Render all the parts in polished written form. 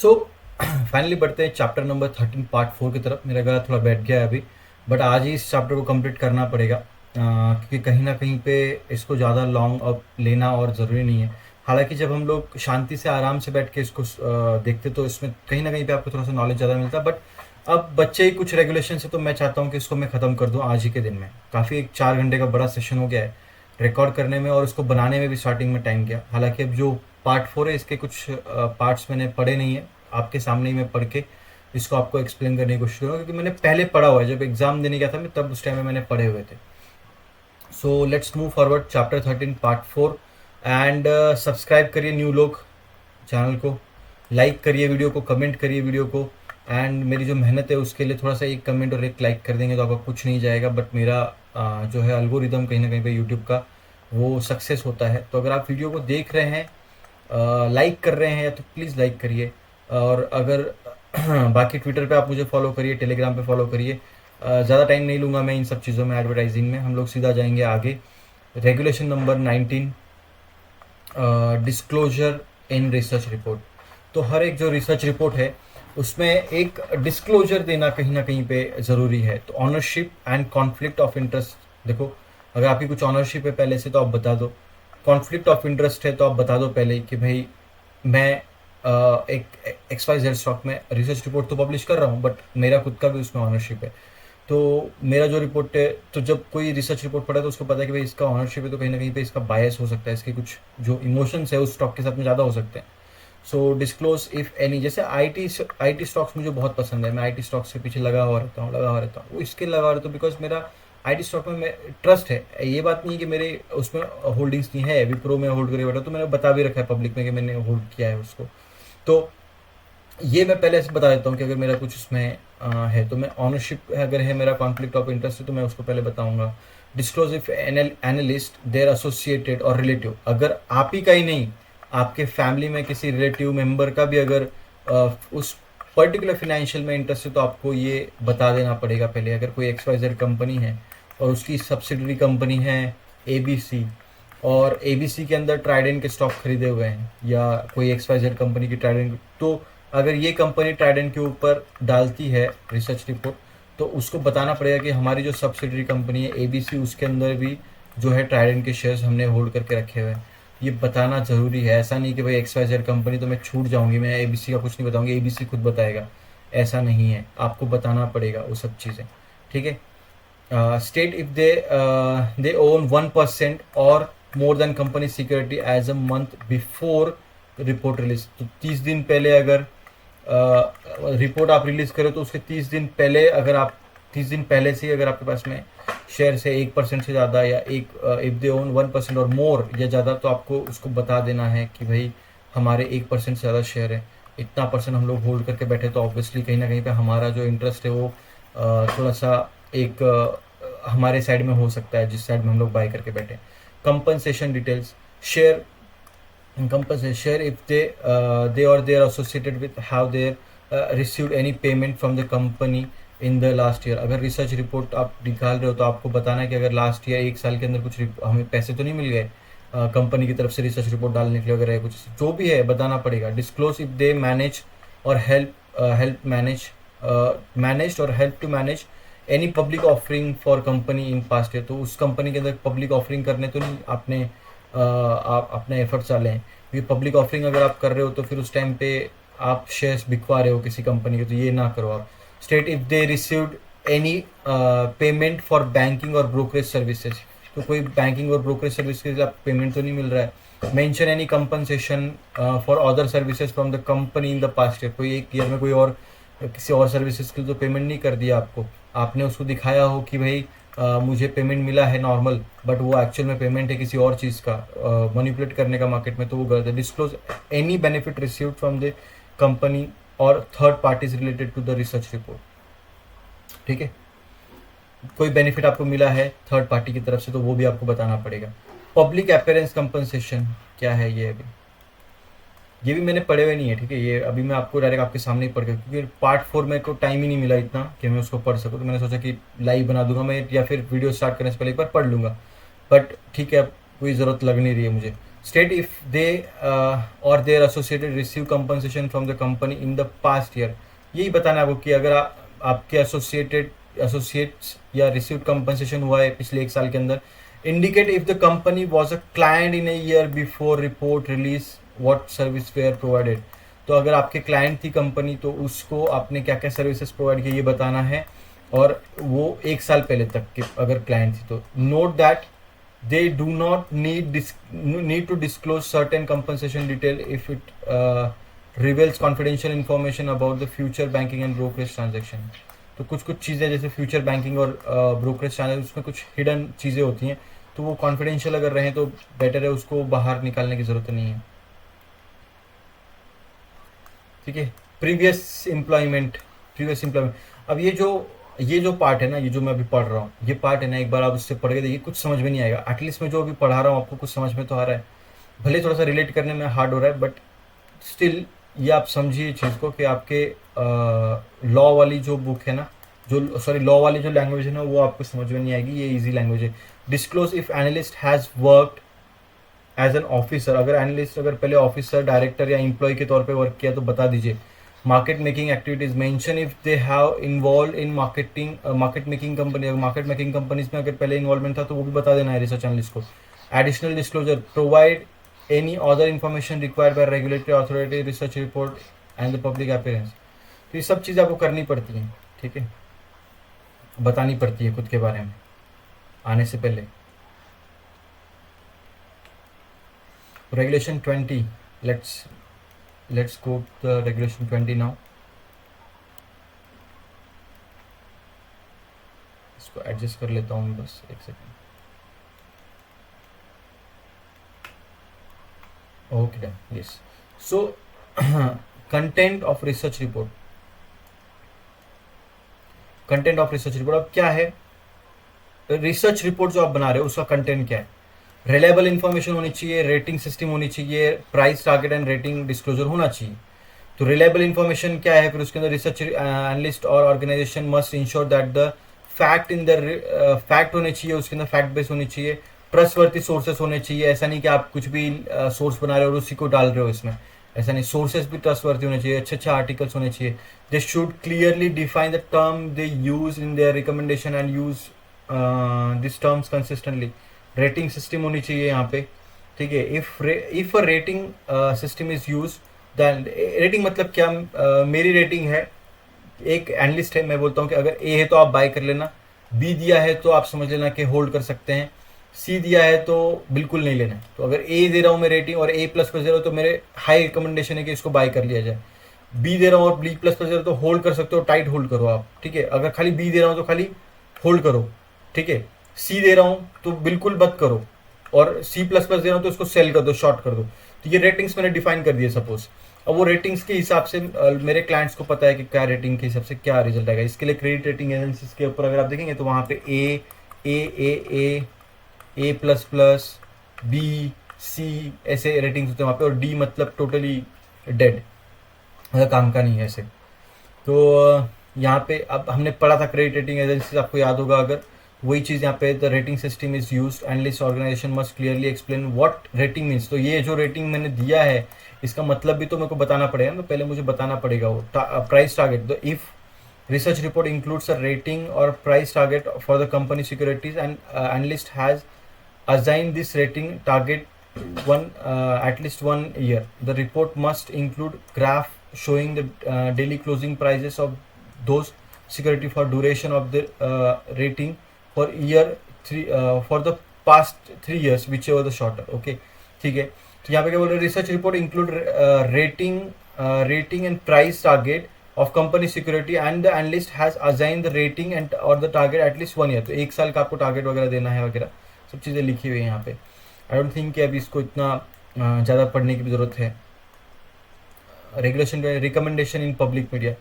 So finally बढ़ते हैं chapter number 13 part 4 की तरफ। मेरा गला थोड़ा बैठ गया है अभी, बट आज ही इस चैप्टर को कंप्लीट करना पड़ेगा, क्योंकि कहीं ना कहीं पे इसको ज़्यादा लॉन्ग अब लेना और ज़रूरी नहीं है। हालांकि जब हम लोग शांति से आराम से बैठ के इसको देखते तो इसमें कहीं ना कहीं पे आपको थोड़ा सा नॉलेज ज़्यादा मिलता है। बट अब बच्चे ही कुछ रेगुलेशन से, तो मैं चाहता हूँ कि इसको मैं ख़त्म कर दूँ आज ही के दिन में। काफ़ी एक 4 घंटे का बड़ा सेशन हो गया है रिकॉर्ड करने में, और इसको बनाने में भी स्टार्टिंग में टाइम गया। हालांकि अब जो पार्ट 4 है इसके कुछ पार्ट्स मैंने पढ़े नहीं है, आपके सामने ही मैं पढ़ के इसको आपको एक्सप्लेन करने की कोशिश करूँगा, क्योंकि मैंने पहले पढ़ा हुआ है। जब एग्जाम देने गया था मैं, तब उस टाइम में मैंने पढ़े हुए थे। So let's move forward chapter 13 part 4। And subscribe करिए न्यू लोग चैनल को, लाइक करिए वीडियो को, कमेंट करिए वीडियो को। एंड मेरी जो मेहनत है उसके लिए थोड़ा सा एक कमेंट और एक लाइक कर देंगे तो आपका कुछ नहीं जाएगा, बट मेरा जो है एल्गोरिदम कहीं ना कहीं पे यूट्यूब का वो सक्सेस होता है। तो अगर आप वीडियो को देख रहे हैं, लाइक कर रहे हैं, तो प्लीज़ लाइक करिए। और अगर बाकी ट्विटर पे आप मुझे फॉलो करिए, टेलीग्राम पे फॉलो करिए। ज़्यादा टाइम नहीं लूँगा मैं इन सब चीज़ों में, एडवर्टाइजिंग में। हम लोग सीधा जाएंगे आगे। Regulation number 19, disclosure in research report. तो हर एक जो रिसर्च रिपोर्ट है उसमें एक डिस्क्लोजर देना कहीं ना कहीं पे ज़रूरी है। तो ownership and conflict of interest, देखो अगर आपकी कुछ ऑनरशिप है पहले से तो आप बता दो, कॉन्फ्लिक्ट ऑफ इंटरेस्ट है तो आप बता दो पहले ही कि भाई मैं एक XYZ स्टॉक में रिसर्च रिपोर्ट तो पब्लिश कर रहा हूँ, बट मेरा खुद का भी उसमें ऑनरशिप है। तो मेरा जो रिपोर्ट है, तो जब कोई रिसर्च रिपोर्ट पढ़ा तो उसको पता है कि भाई इसका ऑनरशिप है, तो कहीं ना कहीं पे इसका बायस हो सकता है, इसके कुछ जो इमोशंस है उस स्टॉक के साथ में ज़्यादा हो सकते हैं। सो डिस्क्लोज इफ एनी, जैसे आई टी स्टॉक्स मुझे बहुत पसंद है, मैं आई टी स्टॉक्स के पीछे लगा हुआ रहता हूँ। वो इसके लगा रहता हूँ बिकॉज मेरा आई टी स्टॉक में ट्रस्ट है। ये बात नहीं है कि मेरे उसमें होल्डिंग्स नहीं है, विप्रो में होल्ड करे बैठा, तो मैंने बता भी रखा है पब्लिक में कि मैंने होल्ड किया है उसको। तो ये मैं पहले से बता देता हूँ कि अगर मेरा कुछ उसमें है तो मैं ऑनरशिप अगर है, मेरा कॉन्फ्लिक्ट ऑफ इंटरेस्ट है, तो मैं उसको पहले बताऊंगा। Disclose if analyst their associated or relative, अगर आप ही का ही नहीं, आपके फैमिली में किसी रिलेटिव मेंबर का भी अगर उस पर्टिकुलर फिनेंशियल में इंटरेस्ट है, तो आपको ये बता देना पड़ेगा पहले। अगर कोई XYZ कंपनी है और उसकी सब्सिडरी कंपनी है ABC, और ABC के अंदर ट्राइडेंट के स्टॉक खरीदे हुए हैं, या कोई XYZ कंपनी की ट्राइडेंट, तो अगर ये कंपनी ट्राइडेंट के ऊपर डालती है रिसर्च रिपोर्ट, तो उसको बताना पड़ेगा कि हमारी जो सब्सिडरी कंपनी है ABC, उसके अंदर भी जो है ट्राइडेंट के शेयर्स हमने होल्ड करके रखे हुए हैं। ये बताना ज़रूरी है। ऐसा नहीं कि भाई XYZ कंपनी तो मैं छूट जाऊंगी, मैं ABC का कुछ नहीं बताऊंगी, ABC खुद बताएगा, ऐसा नहीं है। आपको बताना पड़ेगा वो सब चीज़ें, ठीक है। State if they own 1% or more than company security as a month before report release. तो 30 दिन पहले अगर रिपोर्ट आप रिलीज करें, तो उसके 30 दिन पहले, अगर आप 30 दिन पहले से अगर आपके पास में शेयर से 1% से ज़्यादा, या एक इफ दे ओन 1% और मोर या ज़्यादा, तो आपको उसको बता देना है कि भाई हमारे 1% से ज़्यादा शेयर है, इतना परसेंट हम लोग होल्ड करके बैठे। तो ऑब्वियसली कहीं ना कहीं पे हमारा जो इंटरेस्ट है वो थोड़ा सा एक हमारे साइड में हो सकता है, जिस साइड में हम लोग बाय करके बैठे। Compensation details, share compensation share if they or they are associated with have they received any payment from the company in the last year। अगर रिसर्च रिपोर्ट आप निकाल रहे हो तो आपको बताना है कि अगर लास्ट ईयर 1 साल के अंदर कुछ हमें पैसे तो नहीं मिल गए कंपनी की तरफ से रिसर्च रिपोर्ट डालने के लिए, अगर कुछ जो भी है बताना पड़ेगा। Disclose if they manage or help manage or help to manage any public offering for company in past year. तो उस कंपनी के अंदर पब्लिक ऑफरिंग करने तो नहीं आपने आप अपने एफर्ट्स डालें। ये पब्लिक ऑफरिंग अगर आप कर रहे हो तो फिर उस टाइम पे आप शेयर्स बिकवा रहे हो किसी कंपनी के, तो ये ना करो आप। State if they received any payment for banking और ब्रोकरेज सर्विसेज, तो कोई बैंकिंग और ब्रोकरेज सर्विस के लिए आप पेमेंट तो नहीं मिल रहा है। Mention any compensation for other services from the company in the past year, कोई एक ईयर में कोई और किसी और सर्विसेज के लिए तो पेमेंट नहीं कर दिया आपको, आपने उसको दिखाया हो कि भाई मुझे पेमेंट मिला है नॉर्मल, बट वो एक्चुअल में पेमेंट है किसी और चीज़ का, मैनिपुलेट करने का मार्केट में, तो वो गलत है। Disclose any benefit received from the company और third parties related to the research report, ठीक है। कोई बेनिफिट आपको मिला है थर्ड पार्टी की तरफ से तो वो भी आपको बताना पड़ेगा। पब्लिक अपेयरेंस कंपनसेशन क्या है ये, अभी ये भी मैंने पढ़े हुए नहीं है, ठीक है। ये अभी मैं आपको डायरेक्ट आपके सामने ही पढ़ के, क्योंकि पार्ट 4 में को टाइम ही नहीं मिला इतना कि मैं उसको पढ़ सकूँ, तो मैंने सोचा कि लाइव बना दूंगा मैं, या फिर वीडियो स्टार्ट करने से पहले एक बार पढ़ लूंगा, बट ठीक है अब कोई ज़रूरत लग नहीं रही है मुझे। State if they or their associated receive compensation from the company in the past year. यही बताना है आपको कि अगर आपके एसोसिएट्स या रिसीव कंपनसेशन हुआ है पिछले एक साल के अंदर। Indicate if the company was a client in a year before report release what service were provided. तो अगर आपके क्लाइंट थी कंपनी तो उसको आपने क्या क्या सर्विसेज प्रोवाइड किए ये बताना है, और वो एक साल पहले तक के अगर क्लाइंट थी तो। Note that they do not need to disclose certain compensation detail if it reveals confidential information about the future banking and brokerage transaction. तो कुछ कुछ चीज़ें जैसे फ्यूचर बैंकिंग और ब्रोकरेज ट्रांजेक्शन उसमें कुछ हिडन चीज़ें होती हैं, तो वो कॉन्फिडेंशियल अगर रहें तो बेटर है, उसको बाहर निकालने की ज़रूरत नहीं है। ठीक है। Previous employment. अब ये जो पार्ट है ना, ये जो मैं अभी पढ़ रहा हूँ, ये पार्ट है ना, एक बार आप उससे पढ़ के देखिए, कुछ समझ में नहीं आएगा। एटलीस्ट मैं जो अभी पढ़ा रहा हूँ आपको कुछ समझ में तो आ रहा है, भले थोड़ा सा रिलेट करने में हार्ड हो रहा है, बट स्टिल ये आप समझिए चीज़ को कि आपके लॉ वाली जो बुक है ना, लॉ वाली जो लैंग्वेज है ना, वो आपको समझ में नहीं आएगी, ये इजी लैंग्वेज है। Disclose if analyst has worked as an officer. अगर एनालिस्ट अगर पहले ऑफिसर, डायरेक्टर या एम्प्लॉय के तौर पे वर्क किया तो बता दीजिए। Market making activities mention if they have involve in market making company. Market making companies में अगर पहले इन्वॉल्वमेंट था तो वो भी बता देना है रिसर्च एनालिस्ट को। Additional disclosure provide any other information required by regulatory authority, research report and the public appearance. तो ये सब चीज़ आपको करनी पड़ती है, ठीक है, बतानी पड़ती है खुद के बारे में आने से पहले। Regulation 20, let's go to the Regulation 20 now. इसको एडजस्ट कर लेता हूँ बस एक second. Okay done, yes. So content of research report. Content of research report अब क्या है? रिसर्च रिपोर्ट जो आप बना रहे हो उसका कंटेंट क्या है? रिलायबल इंफॉर्मेशन होनी चाहिए, रेटिंग सिस्टम होनी चाहिए, price target and rating disclosure होना चाहिए। तो रिलायबल इंफॉर्मेशन क्या है? फिर उसके अंदर रिसर्च एनालिस्ट और organization must ensure that the fact होने चाहिए, उसके अंदर फैक्ट बेस होनी चाहिए, ट्रस्टवर्थी सोर्सेस होने चाहिए। ऐसा नहीं कि आप कुछ भी सोर्स बना रहे हो और उसी को डाल रहे हो इसमें, ऐसा नहीं। सोर्सेस भी ट्रस्टवर्थी होने चाहिए, अच्छे आर्टिकल्स होने चाहिए। They should clearly define the term they use in their recommendation and use this terms consistently. Rating system होनी चाहिए यहाँ पे, ठीक है। If a rating system is use, then rating मतलब क्या? मेरी रेटिंग है, एक एनालिस्ट है, मैं बोलता हूँ कि अगर ए है तो आप बाय कर लेना, बी दिया है तो आप समझ लेना कि होल्ड कर सकते हैं, सी दिया है तो बिल्कुल नहीं लेना। तो अगर ए दे रहा हूँ मैं रेटिंग और ए प्लस दे रहा हूँ तो मेरे हाई रिकमेंडेशन है कि इसको बाय कर लिया जाए। बी दे रहा हूँ और बी प्लस दे रहा हूँ तो होल्ड कर सकते हो, टाइट होल्ड करो आप, ठीक है। अगर खाली बी दे रहा हूँ तो खाली होल्ड करो, ठीक है। सी दे रहा हूँ तो बिल्कुल मत करो, और सी प्लस दे रहा हूँ तो उसको सेल कर दो, शॉर्ट कर दो। तो ये रेटिंग्स मैंने डिफाइन कर दिए सपोज। अब वो रेटिंग्स के हिसाब से मेरे क्लाइंट्स को पता है कि क्या रेटिंग के हिसाब से क्या रिजल्ट आएगा। इसके लिए क्रेडिट रेटिंग एजेंसीज के ऊपर अगर आप देखेंगे तो वहाँ पे ए प्लस प्लस, बी, सी ऐसे रेटिंग्स होते हैं वहाँ पे, और डी मतलब टोटली डेड, मतलब काम का नहीं है ऐसे। तो यहाँ पे अब हमने पढ़ा था क्रेडिट रेटिंग एजेंसीज, आपको याद होगा अगर, वही चीज़ यहाँ पे the rating system is used, analyst organization must clearly explain what rating means. तो ये जो रेटिंग मैंने दिया है इसका मतलब भी तो मेरे को बताना पड़ेगा, तो पहले मुझे बताना पड़ेगा वो price target. The if research report includes a rating or price target for the company securities and analyst has assigned this rating target at least 1 year. The report must include graph showing the daily closing prices of those security for duration of the rating for year 3 for the past 3 years whichever the shorter. Okay, ठीक है। तो यहाँ पे क्या बोल रहे हैं? Research report include rating and price target of company security and the analyst has assigned the rating and or the target at least 1 year. तो एक साल का आपको टारगेट वगैरह देना है वगैरह, सब चीज़ें लिखी हुई है यहाँ पे। आई डोंट थिंक कि अभी इसको इतना ज़्यादा पढ़ने की भी ज़रूरत है। Regulation recommendation in public media.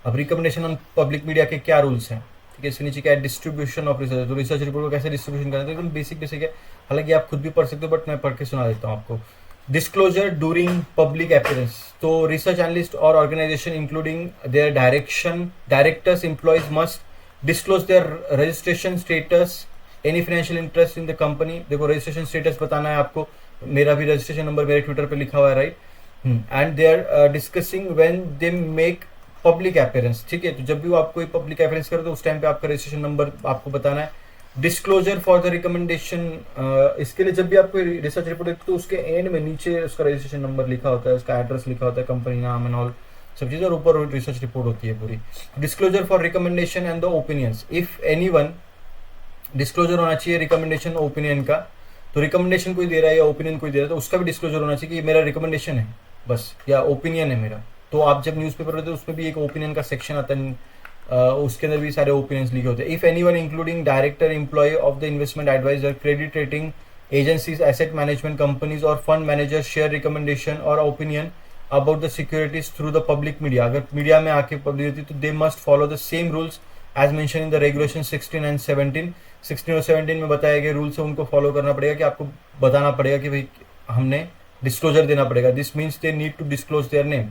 अब रिकमेंडेशन ऑन पब्लिक मीडिया के क्या रूल्स हैं, ठीक है। इसके नीचे क्या है? Distribution of research. तो रिसर्च रिपोर्ट को कैसे डिस्ट्रीब्यूशन करना है, तो एकदम बेसिक है, हालांकि आप खुद भी पढ़ सकते हो बट मैं पढ़ के सुना देता हूँ आपको। Disclosure during public appearance. तो रिसर्च एनालिस्ट और organization including their directors employees must disclose their registration status, any financial interest in the company. देखो रजिस्ट्रेशन स्टेटस बताना है आपको, मेरा भी रजिस्ट्रेशन नंबर मेरे ट्विटर पे लिखा हुआ है, right. And they are discussing when they make public appearance, ठीक है। तो जब भी वो आप कोई पब्लिक अपेयरेंस करे तो उस टाइम पे आपका रजिस्ट्रेशन नंबर आपको बताना है। डिस्क्लोजर फॉर द रिकमेंडेशन, इसके लिए जब भी आप कोई रिसर्च रिपोर्ट देखते तो उसके एंड में नीचे उसका रजिस्ट्रेशन नंबर लिखा होता है, उसका एड्रेस लिखा होता है, कंपनी नाम एंड ऑल सब चीजें, और ऊपर रिसर्च रिपोर्ट होती है पूरी। Disclosure for recommendation and the opinions, if any one, disclosure होना चाहिए रिकमेंडेशन ओपिनियन का। तो रिकमेंडेशन कोई दे रहा है या ओपिनियन कोई दे रहा है तो उसका भी डिस्क्लोजर होना चाहिए कि ये मेरा रिकमेंडेशन है बस, या ओपिनियन है मेरा। तो आप जब न्यूज़पेपर पढ़ते हो उसमें भी एक ओपिनियन का सेक्शन आता है, उसके अंदर भी सारे ओपिनियंस लिखे होते हैं। If anyone including director, employee of the investment adviser, credit rating agencies, asset management companies और फंड मैनेजर शेयर रिकमेंडेशन और opinion about the securities through the public media, अगर मीडिया में आके पब्लिक होती है तो they must follow the same rules as mention in the regulation 16 and 17। 16 और 17 में बताए गए रूल्स है उनको फॉलो करना पड़ेगा, कि आपको बताना पड़ेगा कि भाई हमने डिस्क्लोजर देना पड़ेगा। This means they need to disclose their name,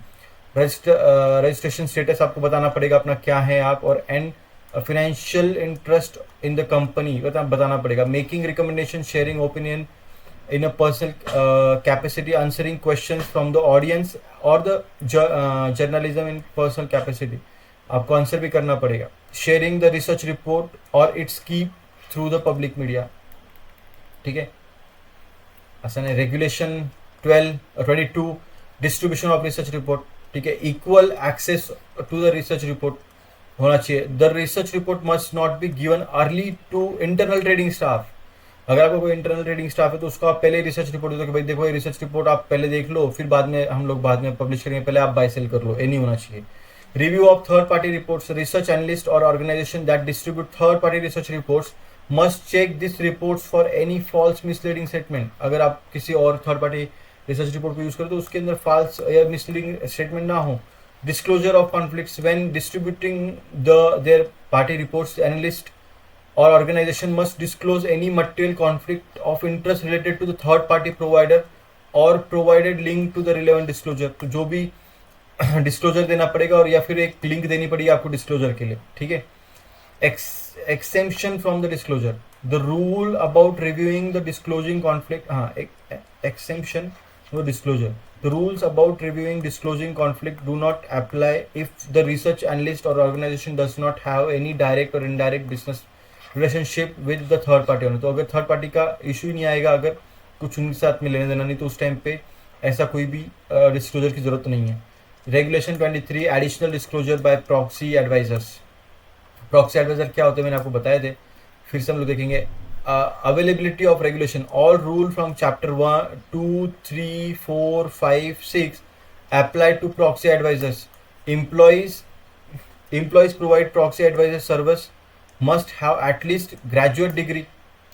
registration status आपको बताना पड़ेगा अपना क्या है आप, और and financial interest in the company बताना पड़ेगा। Making recommendation, sharing opinion in a personal capacity, answering questions from the audience और the journalism in personal capacity, आपको आंसर भी करना पड़ेगा। शेयरिंग द रिसर्च रिपोर्ट और its key through the public media, ठीक है। असं नाही। Regulation 22 distribution of research report, ठीक है। Equal access to the research report होना चाहिए। The research report must not be given early to internal trading staff, अगर आपको कोई इंटरनल ट्रेडिंग स्टाफ है तो उसको आप पहले रिसर्च रिपोर्ट दो कि भाई देखो ये रिसर्च रिपोर्ट आप पहले देख लो, फिर बाद में हम लोग बाद में पब्लिश करेंगे, पहले आप बाय सेल कर लो, ये नहीं होना चाहिए। Review of third party reports, research analyst और organization that distribute third party research reports must check this reports for any false misleading statement, अगर आप किसी और थर्ड पार्टी रिसर्च रिपोर्ट को यूज करें तो उसके अंदर फॉल्स या मिसलीडिंग स्टेटमेंट ना हो। Disclosure of conflicts when distributing there party reports, analyst or organization must disclose any material conflict of interest related to the third party provider or provided link to the relevant disclosure, तो जो भी disclosure देना पड़ेगा और या फिर एक link देनी पड़ेगी आपको डिस्क्लोजर के लिए, ठीक है। exemption from the disclosure, the rule about reviewing the disclosing conflict, हाँ exemption no disclosure, the rules about reviewing disclosing conflict do not apply if the research analyst or organization does not have any direct or indirect business relationship with the third party होना। तो अगर third party का issue ही नहीं आएगा, अगर कुछ उनके साथ में लेना देना नहीं, तो उस टाइम पे ऐसा कोई भी डिस्क्लोजर की जरूरत नहीं है। Regulation 23 additional disclosure by proxy advisers. Proxy adviser क्या होते हैं मैंने आपको बताए थे, फिर से हम लोग देखेंगे। Availability of regulation, all rule from chapter 1, 2, 3, 4, 5, 6 apply to proxy advisers. Employees provide proxy adviser service must have at least graduate degree,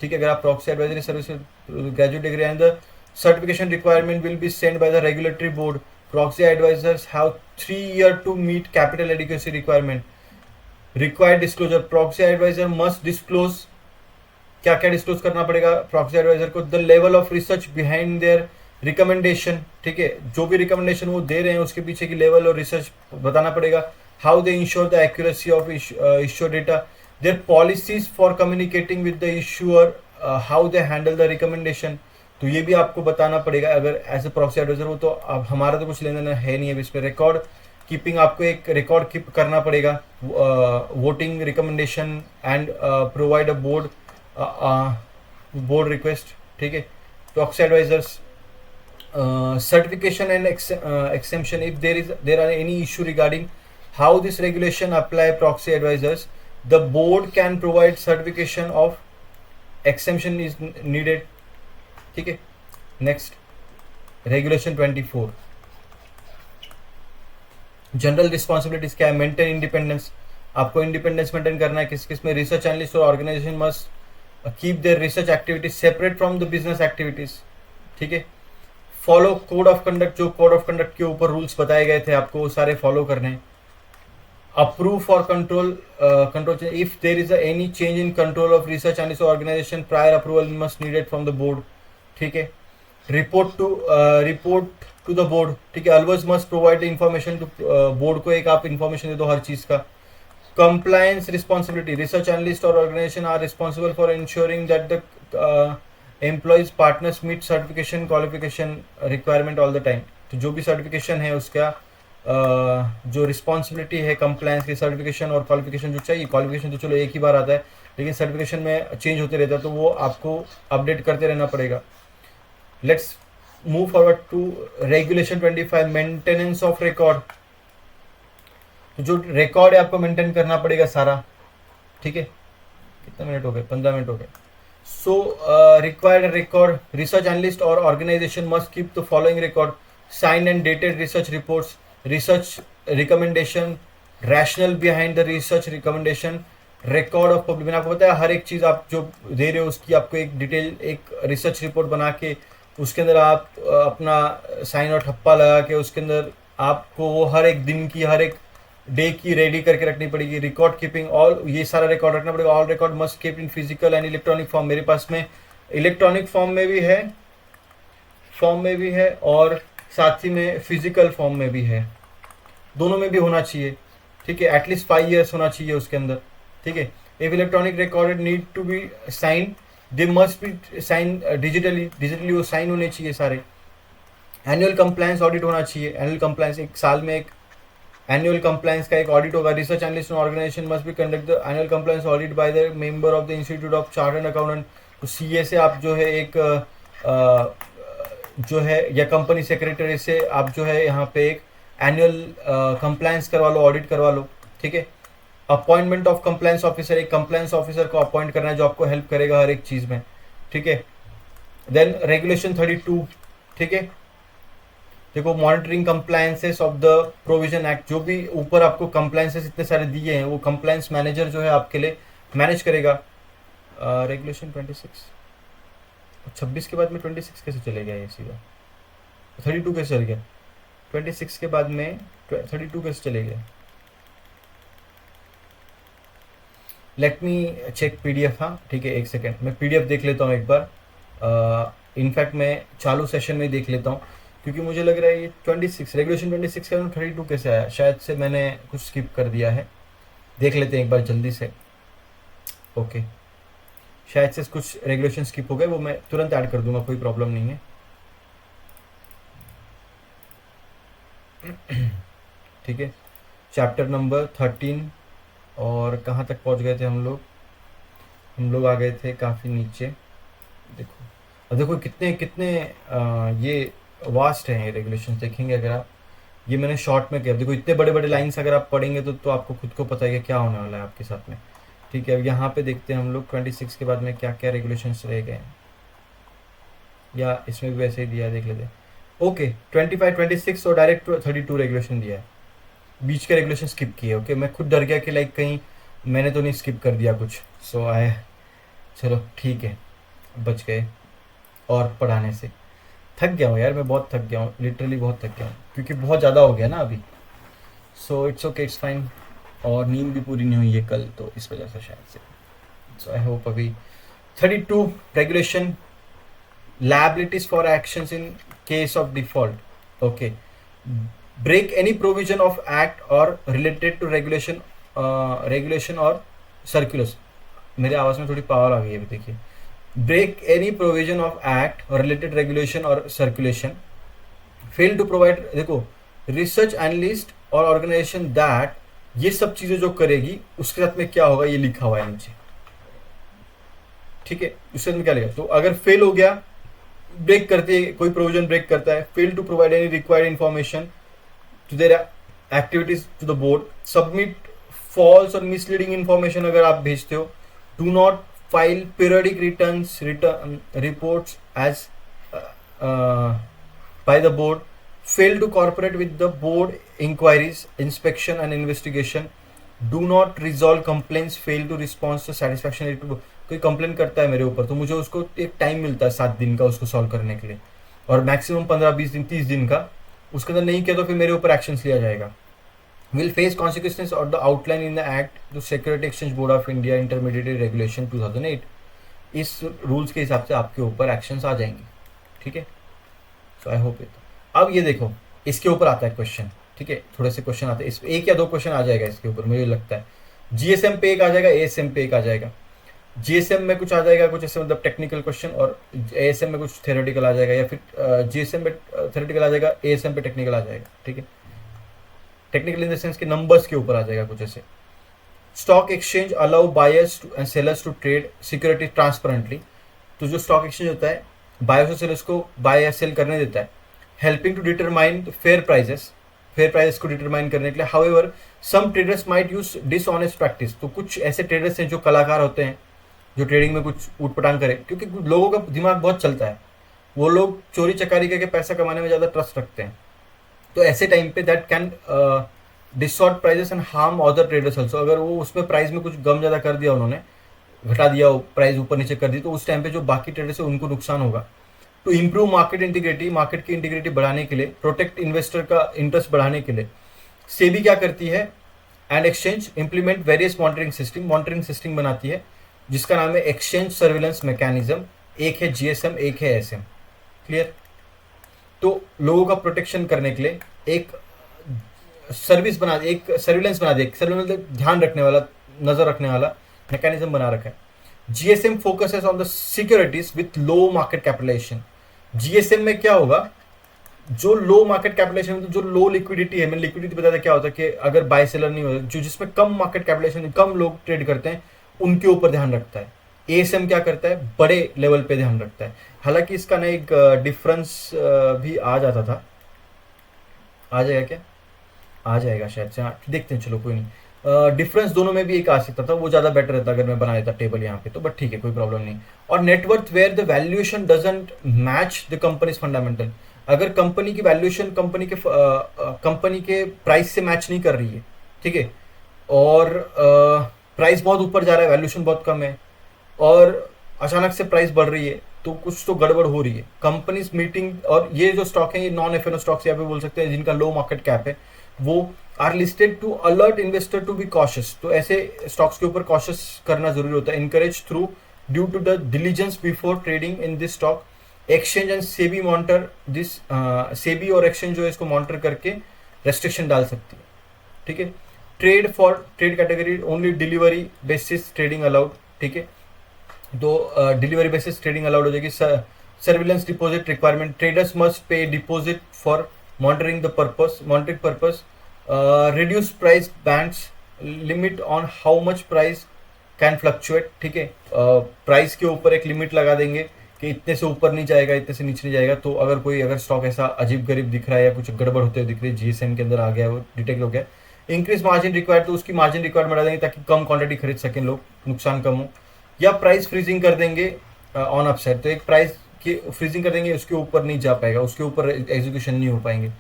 ठीक है। अगर आप proxy advisory service graduate degree and the certification requirement will be send by the regulatory board. Proxy advisers have 3 year to meet capital adequacy requirement. Required disclosure, proxy adviser must disclose, क्या क्या disclose करना पड़ेगा proxy adviser को? The level of research behind there recommendation, ठीक है। जो भी recommendation वो दे रहे हैं उसके पीछे की लेवल और रिसर्च बताना पड़ेगा। How they ensure the accuracy of ensure data, their policies for communicating with the issuer, how they handle the recommendation, तो ये भी आपको बताना पड़ेगा अगर एज ए प्रॉक्सी एडवाइजर हो। तो अब हमारा तो कुछ लेना देना है नहीं है इसमें। रिकॉर्ड कीपिंग, आपको एक रिकॉर्ड कीप करना पड़ेगा, voting recommendation and provide a board request, ठीक है। Proxy advisers certification and exemption, if there are any issue regarding how this regulation apply proxy advisers, the board can provide certification of exemption is needed, ठीक है। Next regulation 24 general responsibilities क्या है? Maintain independence, आपको independence maintain करना है किस किस में? रिसर्च एनालिस्ट और organization must keep their research activities separate from the business activities, ठीक है। फॉलो कोड ऑफ कंडक्ट, जो कोड ऑफ कंडक्ट के ऊपर रूल्स बताए गए थे आपको वो सारे फॉलो करने हैं। approve for control if there is any change in control of research analyst or organization, prior approval must needed from the board, ठीक है। report to the board, ठीक है। always must provide the information to board को, एक आप information दे दो हर चीज का। compliance responsibility, research analyst or organization are responsible for ensuring that the employees partners meet certification qualification requirement all the time. तो जो भी सर्टिफिकेशन है उसका जो रिस्पॉन्सिबिलिटी है कंप्लायंस की, सर्टिफिकेशन और क्वालिफिकेशन जो चाहिए, क्वालिफिकेशन तो चलो एक ही बार आता है, लेकिन सर्टिफिकेशन में चेंज होते रहता है, तो वो आपको अपडेट करते रहना पड़ेगा। Let's move forward to regulation 25, maintenance of record. तो जो रिकॉर्ड है आपको मेंटेन करना पड़ेगा सारा, ठीक है। कितने मिनट हो गए? 15 मिनट हो गए। So required record, research analyst और organization must keep the following record: signed and dated research reports, research recommendation, rationale behind the research recommendation, record of public। मैंने आपको बताया हर एक चीज़ आप जो दे रहे हो उसकी आपको एक डिटेल, एक रिसर्च रिपोर्ट बना के उसके अंदर आप अपना साइन और ठप्पा लगा के उसके अंदर आपको वो हर एक दिन की, हर एक डे की रेडी करके रखनी पड़ेगी। रिकॉर्ड कीपिंग, ऑल ये सारा रिकॉर्ड रखना पड़ेगा। All record must keep in physical and electronic form. मेरे पास में इलेक्ट्रॉनिक फॉर्म में भी है और साथ ही में फिजिकल फॉर्म में भी है, दोनों में भी होना चाहिए, ठीक है। एटलीस्ट 5 years होना चाहिए उसके अंदर, ठीक है। If electronic recorded need to be sign, they must be sign digitally वो साइन होने चाहिए सारे। एनुअल कंप्लायंस ऑडिट होना चाहिए। एनुअल कंप्लायंस, एक साल में एक एनुअल कंप्लायंस का एक ऑडिट होगा। Research analyst organization must be conduct the annual compliance audit by the member of the institute of chartered accountant. तो सीए से आप जो है एक जो है या कंपनी सेक्रेटरी से आप जो है यहाँ पे एक एनुअल कंप्लायंस करवा लो, ऑडिट करवा लो, ठीक है। अपॉइंटमेंट ऑफ कंप्लायंस ऑफिसर, एक कंप्लायंस ऑफिसर को अपॉइंट करना है जो आपको हेल्प करेगा हर एक चीज में, ठीक है। देन रेगुलेशन 32, ठीक है। देखो monitoring compliances of the provision act, जो भी ऊपर आपको कंप्लायंसेस इतने सारे दिए हैं वो कंप्लायंस मैनेजर जो है आपके लिए मैनेज करेगा। रेगुलेशन 26, 26 के बाद में 26 कैसे चले गया? ये सीधा 32 कैसे चल गया? 26 के बाद में 32 कैसे चले गया? Let me check PDF. हाँ ठीक है, एक सेकेंड मैं पीडीएफ देख लेता हूँ एक बार। इनफैक्ट मैं चालू सेशन में देख लेता हूँ क्योंकि मुझे लग रहा है ये 26 रेगुलेशन 26 के बाद 32 कैसे आया? शायद से मैंने कुछ स्किप कर दिया है। देख लेते हैं एक बार जल्दी से। ओके, शायद से कुछ रेगुलेशन स्किप हो गए, वो मैं तुरंत ऐड कर दूंगा, कोई प्रॉब्लम नहीं है। ठीक है, चैप्टर नंबर 13 और कहाँ तक पहुँच गए थे हम लोग आ गए थे काफ़ी नीचे। देखो अब देखो कितने कितने ये वास्ट हैं ये रेगुलेशन। देखेंगे अगर आप, ये मैंने शॉर्ट में किया। देखो इतने बड़े बड़े लाइन्स अगर आप पढ़ेंगे तो आपको खुद को पता है कि क्या होने वाला है आपके साथ में। ठीक है, अब यहाँ पे देखते हैं हम लोग 26 के बाद में क्या क्या रेगुलेशंस रह गए हैं, या इसमें भी वैसे ही दिया है, देख लेते हैं। ओके 25, 26 और डायरेक्ट 32 रेगुलेशन दिया है, बीच के रेगुलेशन स्किप किए। ओके मैं खुद डर गया कि लाइक कहीं मैंने तो नहीं स्किप कर दिया कुछ। सो आए, चलो ठीक है, बच गए। और पढ़ाने से थक गया हूँ यार, मैं बहुत थक गया हूँ, लिटरली बहुत थक गया हूँ क्योंकि बहुत ज़्यादा हो गया ना अभी। So it's okay, it's fine. और नींद भी पूरी नहीं हुई है कल, तो इस वजह से शायद से। सो आई होप अभी 32 regulation, liabilities for actions in case of default. Okay, break any provision of act or related to regulation or circulars। मेरे आवाज में थोड़ी पावर आ गई है अभी, देखिए। break any provision of act or related regulation or circulation, fail to provide। देखो research analyst और ऑर्गेनाइजेशन दैट, ये सब चीजें जो करेगी उसके साथ में क्या होगा ये लिखा हुआ है नीचे, ठीक है। उसके साथ क्या लिखा? तो अगर फेल हो गया, ब्रेक करते हैं, कोई प्रोविजन ब्रेक करता है, fail to provide any required information to their activities to the board, submit false or misleading information अगर आप भेजते हो, do not file periodic return reports as by the board, fail to corporate with the board inquiries, inspection and investigation, do not resolve complaints, fail to response to satisfaction. कोई complain करता है मेरे ऊपर तो मुझे उसको एक टाइम मिलता है 7 दिन का उसको सॉल्व करने के लिए, और मैक्सिमम 15-20 दिन 30 दिन का। उसके अंदर नहीं किया तो फिर मेरे ऊपर एक्शंस लिया जाएगा। Will face consequences of the outline in the act the security exchange board of India intermediate regulation 2008। इस रूल्स के हिसाब से आपके ऊपर एक्शंस आ जाएंगे, ठीक है। सो आई होप इट। अब ये देखो इसके ऊपर आता है क्वेश्चन, ठीक है, थोड़े से क्वेश्चन आते हैं, 1 या 2 क्वेश्चन आ जाएगा इसके ऊपर मुझे लगता है। जीएसएम पे एक आ जाएगा, एएसएम पे एक आ जाएगा। जीएसएम में कुछ आ जाएगा, कुछ ऐसे मतलब टेक्निकल क्वेश्चन, और एएसएम में कुछ थ्योरेटिकल आ जाएगा, या फिर जीएसएम पे थ्योरेटिकल आ जाएगा, एएसएम पे टेक्निकल आ जाएगा, ठीक है। टेक्निकल इन द सेंस के नंबर्स के ऊपर आ जाएगा कुछ ऐसे। Stock exchange allow buyers and sellers to trade security transparently. तो जो स्टॉक एक्सचेंज होता है बायर्स और सेलर्स को बाय या सेल करने देता है, helping to determine fair prices को डिटरमाइन करने के लिए। However some traders might use dishonest practice. तो कुछ ऐसे ट्रेडर्स हैं जो कलाकार होते हैं, जो ट्रेडिंग में कुछ ऊटपटांग करे, क्योंकि लोगों का दिमाग बहुत चलता है, वो लोग चोरी चकारी करके पैसा कमाने में ज़्यादा ट्रस्ट रखते हैं। तो ऐसे टाइम पे that can distort prices and harm other traders also. अगर वो उसमें प्राइस में कुछ गम ज़्यादा कर दिया, उन्होंने घटा दिया, प्राइस ऊपर नीचे कर दी, तो उस टाइम पे जो बाकी ट्रेडर्स है उनको नुकसान होगा। To improve market integrity, market की इंटीग्रिटी बढ़ाने के लिए, प्रोटेक्ट इन्वेस्टर का इंटरेस्ट बढ़ाने के लिए सेबी क्या करती है, and exchange implement various monitoring system बनाती है, जिसका नाम है एक्सचेंज सर्विलेंस मैकेनिज्म। एक है जीएसएम, एक है एसएम। क्लियर। तो लोगों का प्रोटेक्शन करने के लिए एक एक सर्विलेंस बना दिया, सर्विलेंस ध्यान रखने वाला, नजर रखने वाला मैकेनिज्म बना रखा है। GSM focuses on the securities with low market capitalization. GSM में क्या होगा, जो लो मार्केट कैपिटलाइजेशन, जो लो लिक्विडिटी है, मैंने लिक्विडिटी बताया था क्या होता है कि अगर बाय सेलर नहीं होता, जो जिसमें कम मार्केट कैपिटलाइजेशन, कम लोग ट्रेड करते हैं, उनके ऊपर ध्यान रखता है। एएसएम क्या करता है, बड़े लेवल पे ध्यान रखता है। हालांकि इसका ना एक डिफरेंस भी आ जाता था, आ जाएगा क्या, आ जाएगा शायद से, हाँ देखते हैं, चलो कोई नहीं। डिफरेंस दोनों में भी एक आ सकता था, वो ज़्यादा बेटर रहता अगर मैं बना देता टेबल यहाँ पे, तो बट ठीक है, कोई प्रॉब्लम नहीं। और net worth where the valuation doesn't match the companies fundamental. अगर कंपनी की वैल्यूएशन कंपनी के प्राइस से मैच नहीं कर रही है, ठीक है, और प्राइस बहुत ऊपर जा रहा है, वैल्यूएशन बहुत कम है, और अचानक से प्राइस बढ़ रही है, तो कुछ तो गड़बड़ हो रही है। कंपनीज मीटिंग, और ये जो स्टॉक है, ये नॉन एफएनओ स्टॉक्स यहाँ पे बोल सकते हैं, जिनका लो मार्केट कैप है, वो are listed to alert investor to be cautious. तो ऐसे स्टॉक्स के ऊपर कॉशियस करना जरूरी होता है। Encourage through due to the diligence before trading in this stock. Exchange and SEBI monitor this, SEBI और एक्सचेंज जो है इसको मॉनिटर करके रेस्ट्रिक्शन डाल सकती है, ठीक है। Trade for trade category only delivery basis trading allowed, ठीक है। तो डिलीवरी बेसिस ट्रेडिंग अलाउड हो जाएगी। Surveillance deposit requirement, traders must pay deposit for monitoring purpose. Reduce price bands, limit on how much price can fluctuate, ठीक है। Price के ऊपर एक लिमिट लगा देंगे कि इतने से ऊपर नहीं जाएगा, इतने से नीचे नहीं जाएगा। तो अगर स्टॉक ऐसा अजीब गरीब दिख रहा है या कुछ गड़बड़ होते हुए दिख रही है, जीएसएम के अंदर आ गया, वो डिटेक्ट हो गया। इंक्रीज मार्जिन रिक्वायर्ड, तो उसकी मार्जिन रिक्वायर्ड बढ़ा देंगे ताकि कम क्वांटिटी खरीद सकें लोग, नुकसान कम हो। या प्राइस फ्रीजिंग कर देंगे ऑन अपसाइड, तो एक प्राइस की फ्रीजिंग कर देंगे, उसके ऊपर नहीं जा पाएगा, उसके ऊपर एग्जीक्यूशन नहीं हो पाएंगे,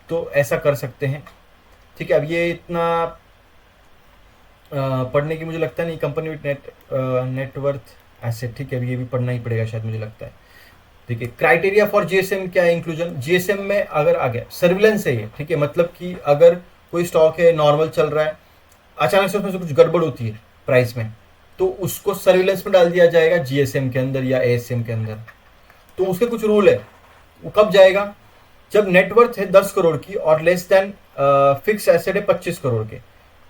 तो ऐसा कर सकते हैं, ठीक है। अब ये इतना पढ़ने की मुझे लगता नहीं, कंपनी विथ नेटवर्थ एसेट, ठीक है, अब ये भी पढ़ना ही पड़ेगा शायद, मुझे लगता है, ठीक है। क्राइटेरिया फॉर जीएसएम क्या है, इंक्लूजन। जीएसएम में अगर आ गया सर्विलेंस है ये, ठीक है, मतलब कि अगर कोई स्टॉक है नॉर्मल चल रहा है, अचानक से उसमें से कुछ गड़बड़ होती है प्राइस में, तो उसको सर्विलेंस में डाल दिया जाएगा जीएसएम के अंदर या एएसएम के अंदर। तो उसके कुछ रूल है, वो कब जाएगा, जब नेटवर्थ है 10 करोड़ की और लेस देन फिक्स एसेट है 25 करोड़ के।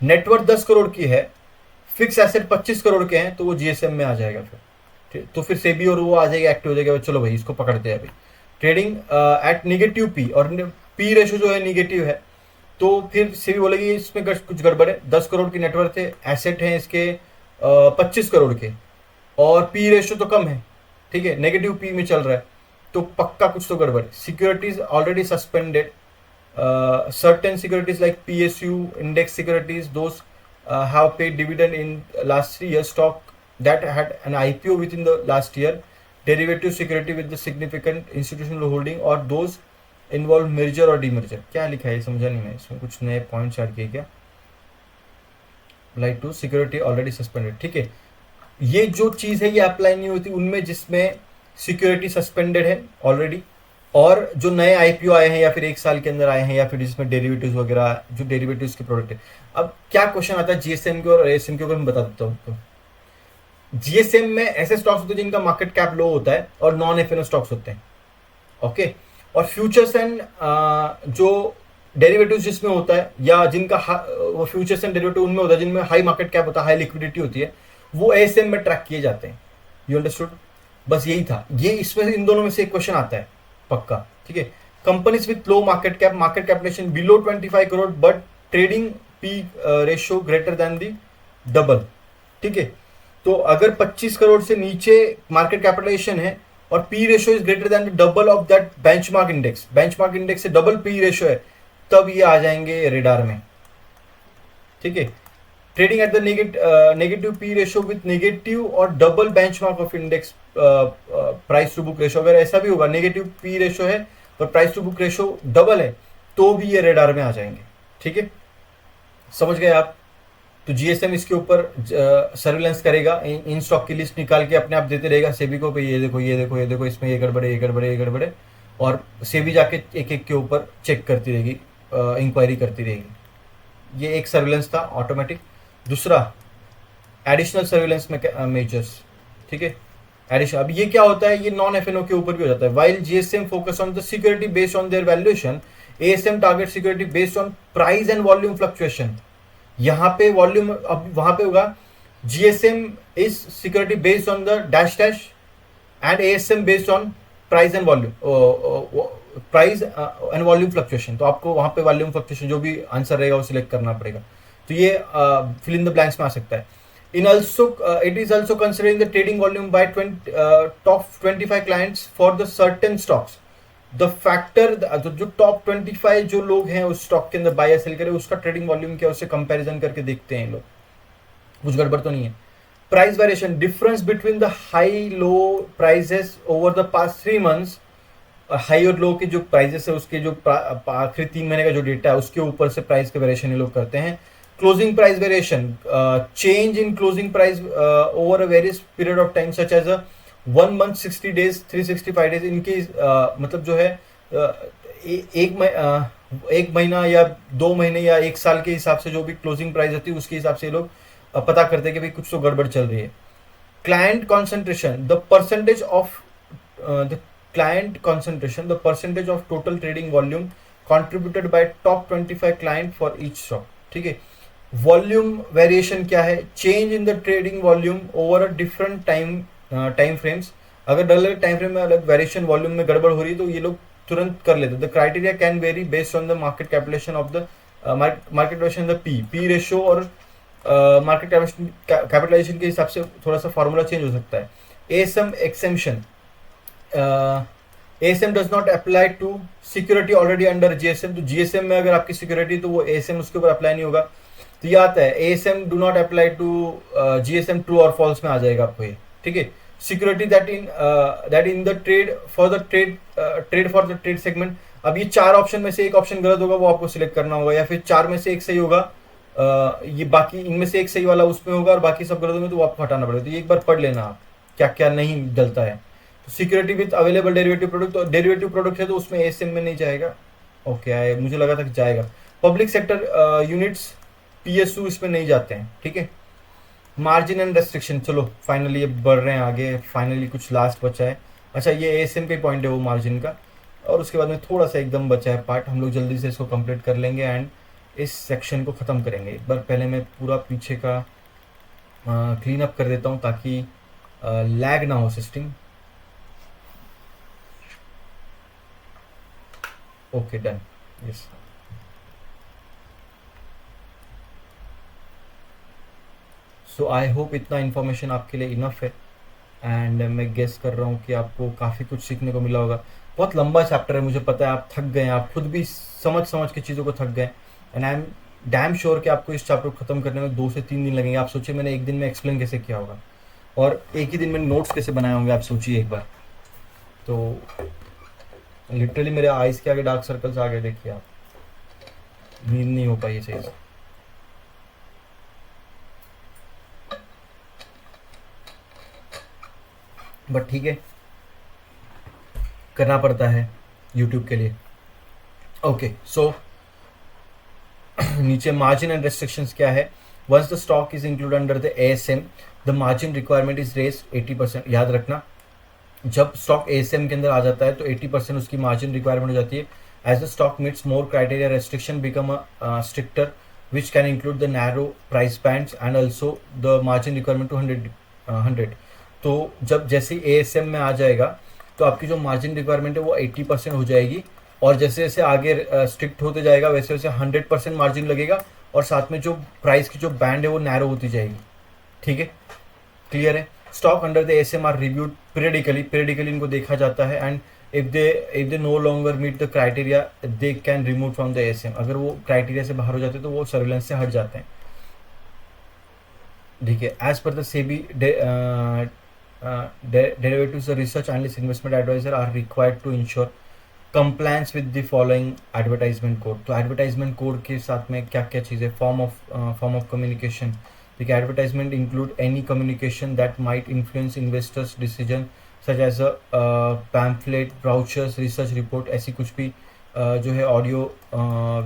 नेटवर्थ 10 करोड़ की है, फिक्स एसेट 25 करोड़ के हैं, तो वो जीएसएम में आ जाएगा फिर, ठीक। तो फिर सेबी और वो आ जाएगा, एक्टिव हो जाएगा, चलो भाई इसको पकड़ते हैं अभी। ट्रेडिंग एट निगेटिव पी, और पी रेशो जो है निगेटिव है, तो फिर सेबी बोलेगी इसमें कुछ गड़बड़ है। 10 करोड़ की नेटवर्थ है, एसेट है इसके 25 करोड़ के, और पी रेशो तो कम है, ठीक है, नेगेटिव पी में चल रहा है, तो पक्का कुछ तो गड़बड़। Securities already suspended, certain securities like PSU index securities, those have paid dividend in last 3 years, stock that had an IPO within the last year, derivative security with the significant institutional holding, और those involve merger और demerger। क्या लिखा है समझा नहीं मैं, इसमें कुछ नए पॉइंट्स ऐड किए क्या। Like to security already suspended, ठीक है, ये जो चीज है ये अप्लाई नहीं होती उनमें जिसमें सिक्योरिटी सस्पेंडेड है ऑलरेडी, और जो नए आईपीओ आए हैं या फिर 1 साल के अंदर आए हैं, या फिर जिसमें डेरिवेटिव्स वगैरह, जो डेरिवेटिव्स के प्रोडक्ट है। अब क्या क्वेश्चन आता है जीएसएम के और एएसएम के ऊपर, मैं बता देता हूँ। तो जीएसएम में ऐसे स्टॉक्स होते हैं जिनका मार्केट कैप लो होता है और नॉन एफएनओ स्टॉक्स होते हैं, ओके। और फ्यूचर्स एंड जो डेरिवेटिव्स जिसमें होता है, या जिनका वो फ्यूचर्स एंड डेरिवेटिव उनमें होता है जिनमें हाई मार्केट कैप होता है, हाई लिक्विडिटी होती है, वो एएसएम में ट्रैक किए जाते हैं। You understood? बस यही था, ये इसमें इन दोनों में से एक क्वेश्चन आता है पक्का, ठीक है। Companies with low market capitalization below 25 crore but trading P ratio greater than the double, ठीक है। तो अगर 25 करोड़ से नीचे मार्केट कैपिटलाइजेशन है और P ratio is greater than the double of that benchmark index से डबल पी रेशियो है, तब ये आ जाएंगे रेडार में, ठीक है। Trading at the negative P ratio with negative और double benchmark of index price to book ratio, अगर ऐसा भी होगा नेगेटिव पी रेशियो है और price to book ratio double है, तो भी ये रेडार में आ जाएंगे, ठीक है। समझ गए आप? तो जीएसएम इसके ऊपर सर्विलेंस करेगा, इन स्टॉक की लिस्ट निकाल के अपने आप देते रहेगा सेबी को, ये देखो ये देखो ये देखो, इसमें ये गड़बड़े ये गड़बड़े ये गड़बड़े, और सेबी जाके एक एक के ऊपर चेक करती रहेगी, इंक्वायरी करती रहेगी। ये एक सर्विलेंस था ऑटोमेटिक। दूसरा एडिशनल सर्विलेंस मेजर्स, ठीक है। एडिशन, अब ये क्या होता है, ये नॉन एफएनओ के ऊपर भी हो जाता है। While GSM focus on the security based on their valuation, ASM target security based on price and volume fluctuation. यहां पे वॉल्यूम, अब वहां पे होगा GSM is security based on the dash dash and ASM based on price and volume, price and volume fluctuation. तो आपको वहां पे वॉल्यूम फ्लक्चुएशन जो भी आंसर रहेगा वो सिलेक्ट करना पड़ेगा। तो ये फिल इन द ब्लैंक्स में आ सकता है। In also it is also considering the trading volume by top 25 clients for the certain stocks. The factor, जो टॉप 25 जो लोग हैं उस स्टॉक के अंदर बाय या सेल करे, उसका ट्रेडिंग वॉल्यूम क्या, उससे कंपैरिजन करके देखते हैं लोग, कुछ गड़बड़ तो नहीं है। Price variation, difference between the high low prices over the past 3 months, high और लो के जो प्राइसेस है उसके जो आखिरी 3 महीने का जो डेटा है उसके ऊपर से प्राइस के वेरिएशन ये लोग करते हैं। Closing price variation, change in closing price over a various period of time such as 1 month, 60 days, 365 days, इनके मतलब जो है एक महीना या 2 महीने या 1 साल के हिसाब से जो भी क्लोजिंग प्राइस होती है उसके हिसाब से लोग पता करते हैं कि भाई कुछ तो गड़बड़ चल रही है। Client concentration, the percentage of the percentage of total trading volume contributed by top 25 client for each stock, ठीक है। वॉल्यूम वेरिएशन क्या है, change in the trading volume over a different time frames. अगर अलग टाइम फ्रेम में अलग variation volume में गड़बड़ हो रही है तो ये लोग तुरंत कर लेते हैं। The criteria can vary based on the market capitalization of the market valuation, the P ratio और मार्केट कैपिटलाइजेशन के हिसाब से थोड़ा सा फॉर्मूला चेंज हो सकता है। ASM exemption, ASM does not apply to security already under GSM. तो जीएसएम में अगर आपकी सिक्योरिटी तो वो एएसएम उसके ऊपर अप्लाई नहीं होगा। तो ये आता है ASM do not apply to GSM, true और फॉल्स में आ जाएगा आपको ये, ठीक है। Security that in the trade for the trade segment. अब ये 4 ऑप्शन में से एक ऑप्शन गलत होगा, वो आपको सिलेक्ट करना होगा, या फिर 4 में से एक सही होगा, ये बाकी इनमें से एक सही वाला उसमें होगा और बाकी सब गलत होंगे तो वो आपको हटाना पड़ेगा। तो ये एक बार पढ़ लेना आप क्या क्या नहीं डलता है। Security with available derivative product, तो डेरिवेटिव प्रोडक्ट है तो उसमें एएसएम में नहीं जाएगा। ओके, मुझे लगा था कि जाएगा। पब्लिक सेक्टर यूनिट्स पीएसयू इसमें नहीं जाते हैं, ठीक है। मार्जिन एंड रेस्ट्रिक्शन, चलो फाइनली ये बढ़ रहे हैं आगे, फाइनली कुछ लास्ट बचा है। अच्छा, ये एएसएम का पॉइंट है वो मार्जिन का, और उसके बाद में थोड़ा सा एकदम बचा है पार्ट, हम लोग जल्दी से इसको कंप्लीट कर लेंगे एंड इस सेक्शन को ख़त्म करेंगे। एक बार पहले मैं पूरा पीछे का क्लीन अप कर देता हूँ ताकि लैग ना हो system. Okay, done, yes. So I hope इतना इन्फॉर्मेशन आपके लिए इनफ है, एंड मैं गेस कर रहा हूँ कि आपको काफ़ी कुछ सीखने को मिला होगा। बहुत लंबा चैप्टर है, मुझे पता है आप थक गए हैं, आप खुद भी समझ के चीज़ों को थक गए, and I am damn sure कि आपको इस चैप्टर को ख़त्म करने में 2 से 3 दिन लगेंगे। आप सोचिए मैंने एक दिन में एक्सप्लेन कैसे किया होगा, और एक ही दिन में नोट्स कैसे बनाए होंगे, आप सोचिए एक बार। तो लिटरली मेरे आइज़ के आगे डार्क सर्कल्स आ गए, देखिए आप, नींद नहीं हो पाई सही से। बट ठीक है, करना पड़ता है यूट्यूब के लिए। ओके, सो नीचे मार्जिन एंड रेस्ट्रिक्शंस क्या है। Once the stock is include under the ASM, the margin requirement is raise 80%। याद रखना, जब स्टॉक एएसएम के अंदर आ जाता है तो 80% उसकी मार्जिन रिक्वायरमेंट हो जाती है। As the stock meets more criteria, restriction become stricter which can include the narrow price bands and also the margin requirement to 100. तो जब जैसे ASM में आ जाएगा तो आपकी जो मार्जिन रिक्वायरमेंट है वो 80% हो जाएगी, और जैसे जैसे आगे स्ट्रिक्ट होते जाएगा वैसे वैसे 100% मार्जिन लगेगा, और साथ में जो प्राइस की जो बैंड है वो नैरो होती जाएगी। ठीक है, क्लियर है। Stock under the ASM are reviewed periodically इनको देखा जाता है, and if they no longer meet the criteria they can remove from the ASM। अगर वो क्राइटेरिया से बाहर हो जाते हैं तो वो सर्विलेंस से हट जाते हैं। ठीक है, as per the SEBI derivatives, the research analyst, investment advisor are required to ensure compliance with the following advertisement code। तो advertisement code के साथ में क्या क्या चीज़ें, form of communication। देखिए, advertisement include any communication that might influence investors decision such as a pamphlet, brochures, research report, ऐसी कुछ भी जो है ऑडियो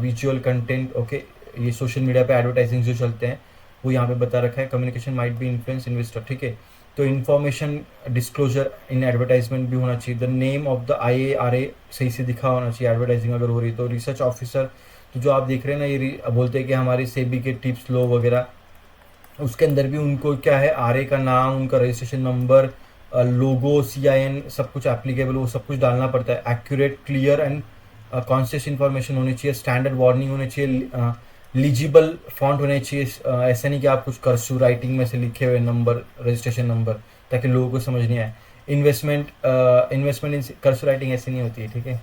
विजुअल कंटेंट। ओके, ये सोशल मीडिया पे एडवर्टाइजिंग जो चलते हैं वो यहाँ पे बता रखा है। Communication might be influence investor. ठीक है, तो इन्फॉर्मेशन डिस्क्लोजर इन एडवर्टाइजमेंट भी होना चाहिए। The name of the IARA सही से दिखा होना चाहिए एडवर्टाइजिंग अगर हो रही तो। रिसर्च ऑफिसर, तो जो आप देख रहे हैं ना, ये बोलते हैं कि हमारे सेबी के टिप्स लो वगैरह, उसके अंदर भी उनको क्या है, RA का नाम, उनका रजिस्ट्रेशन नंबर, लोगो, CIN, सब कुछ एप्लीकेबल, वो सब कुछ डालना पड़ता है। Accurate, clear and conscious information होनी चाहिए। स्टैंडर्ड वार्निंग होनी चाहिए। लीजिबल फॉन्ट होने चाहिए। ऐसा नहीं कि आप कुछ कर्सू राइटिंग में से लिखे हुए नंबर, रजिस्ट्रेशन नंबर, ताकि लोगों को समझ नहीं आए। इन्वेस्टमेंट इन कर्सू राइटिंग ऐसी नहीं होती है। ठीक है,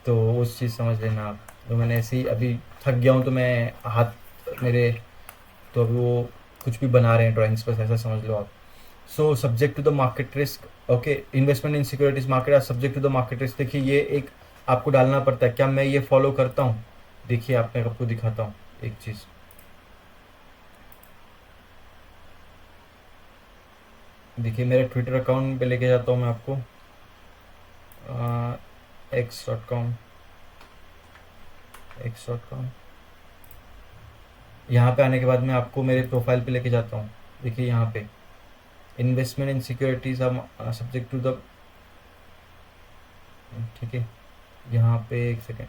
तो उस चीज़ समझ लेना आप। तो मैंने ऐसे ही अभी थक गया हूँ तो मैं हाथ मेरे, तो अभी वो कुछ भी बना रहे हैं ड्राइंग्स पर, ऐसा समझ लो आप। So subject to the market risk. Okay, investment in securities market are subject to the market risk. देखिए, ये एक आपको डालना पड़ता है। क्या मैं ये फॉलो करता हूँ? देखिए, आप मैं आपको दिखाता हूँ एक चीज़। देखिए, मेरे ट्विटर अकाउंट पे लेके जाता हूँ मैं आपको, x.com। यहाँ पे आने के बाद मैं आपको मेरे प्रोफाइल पे लेके जाता हूँ। देखिए, यहाँ पे investment in securities are subject to the, ठीक है, यहाँ पे एक सेकेंड,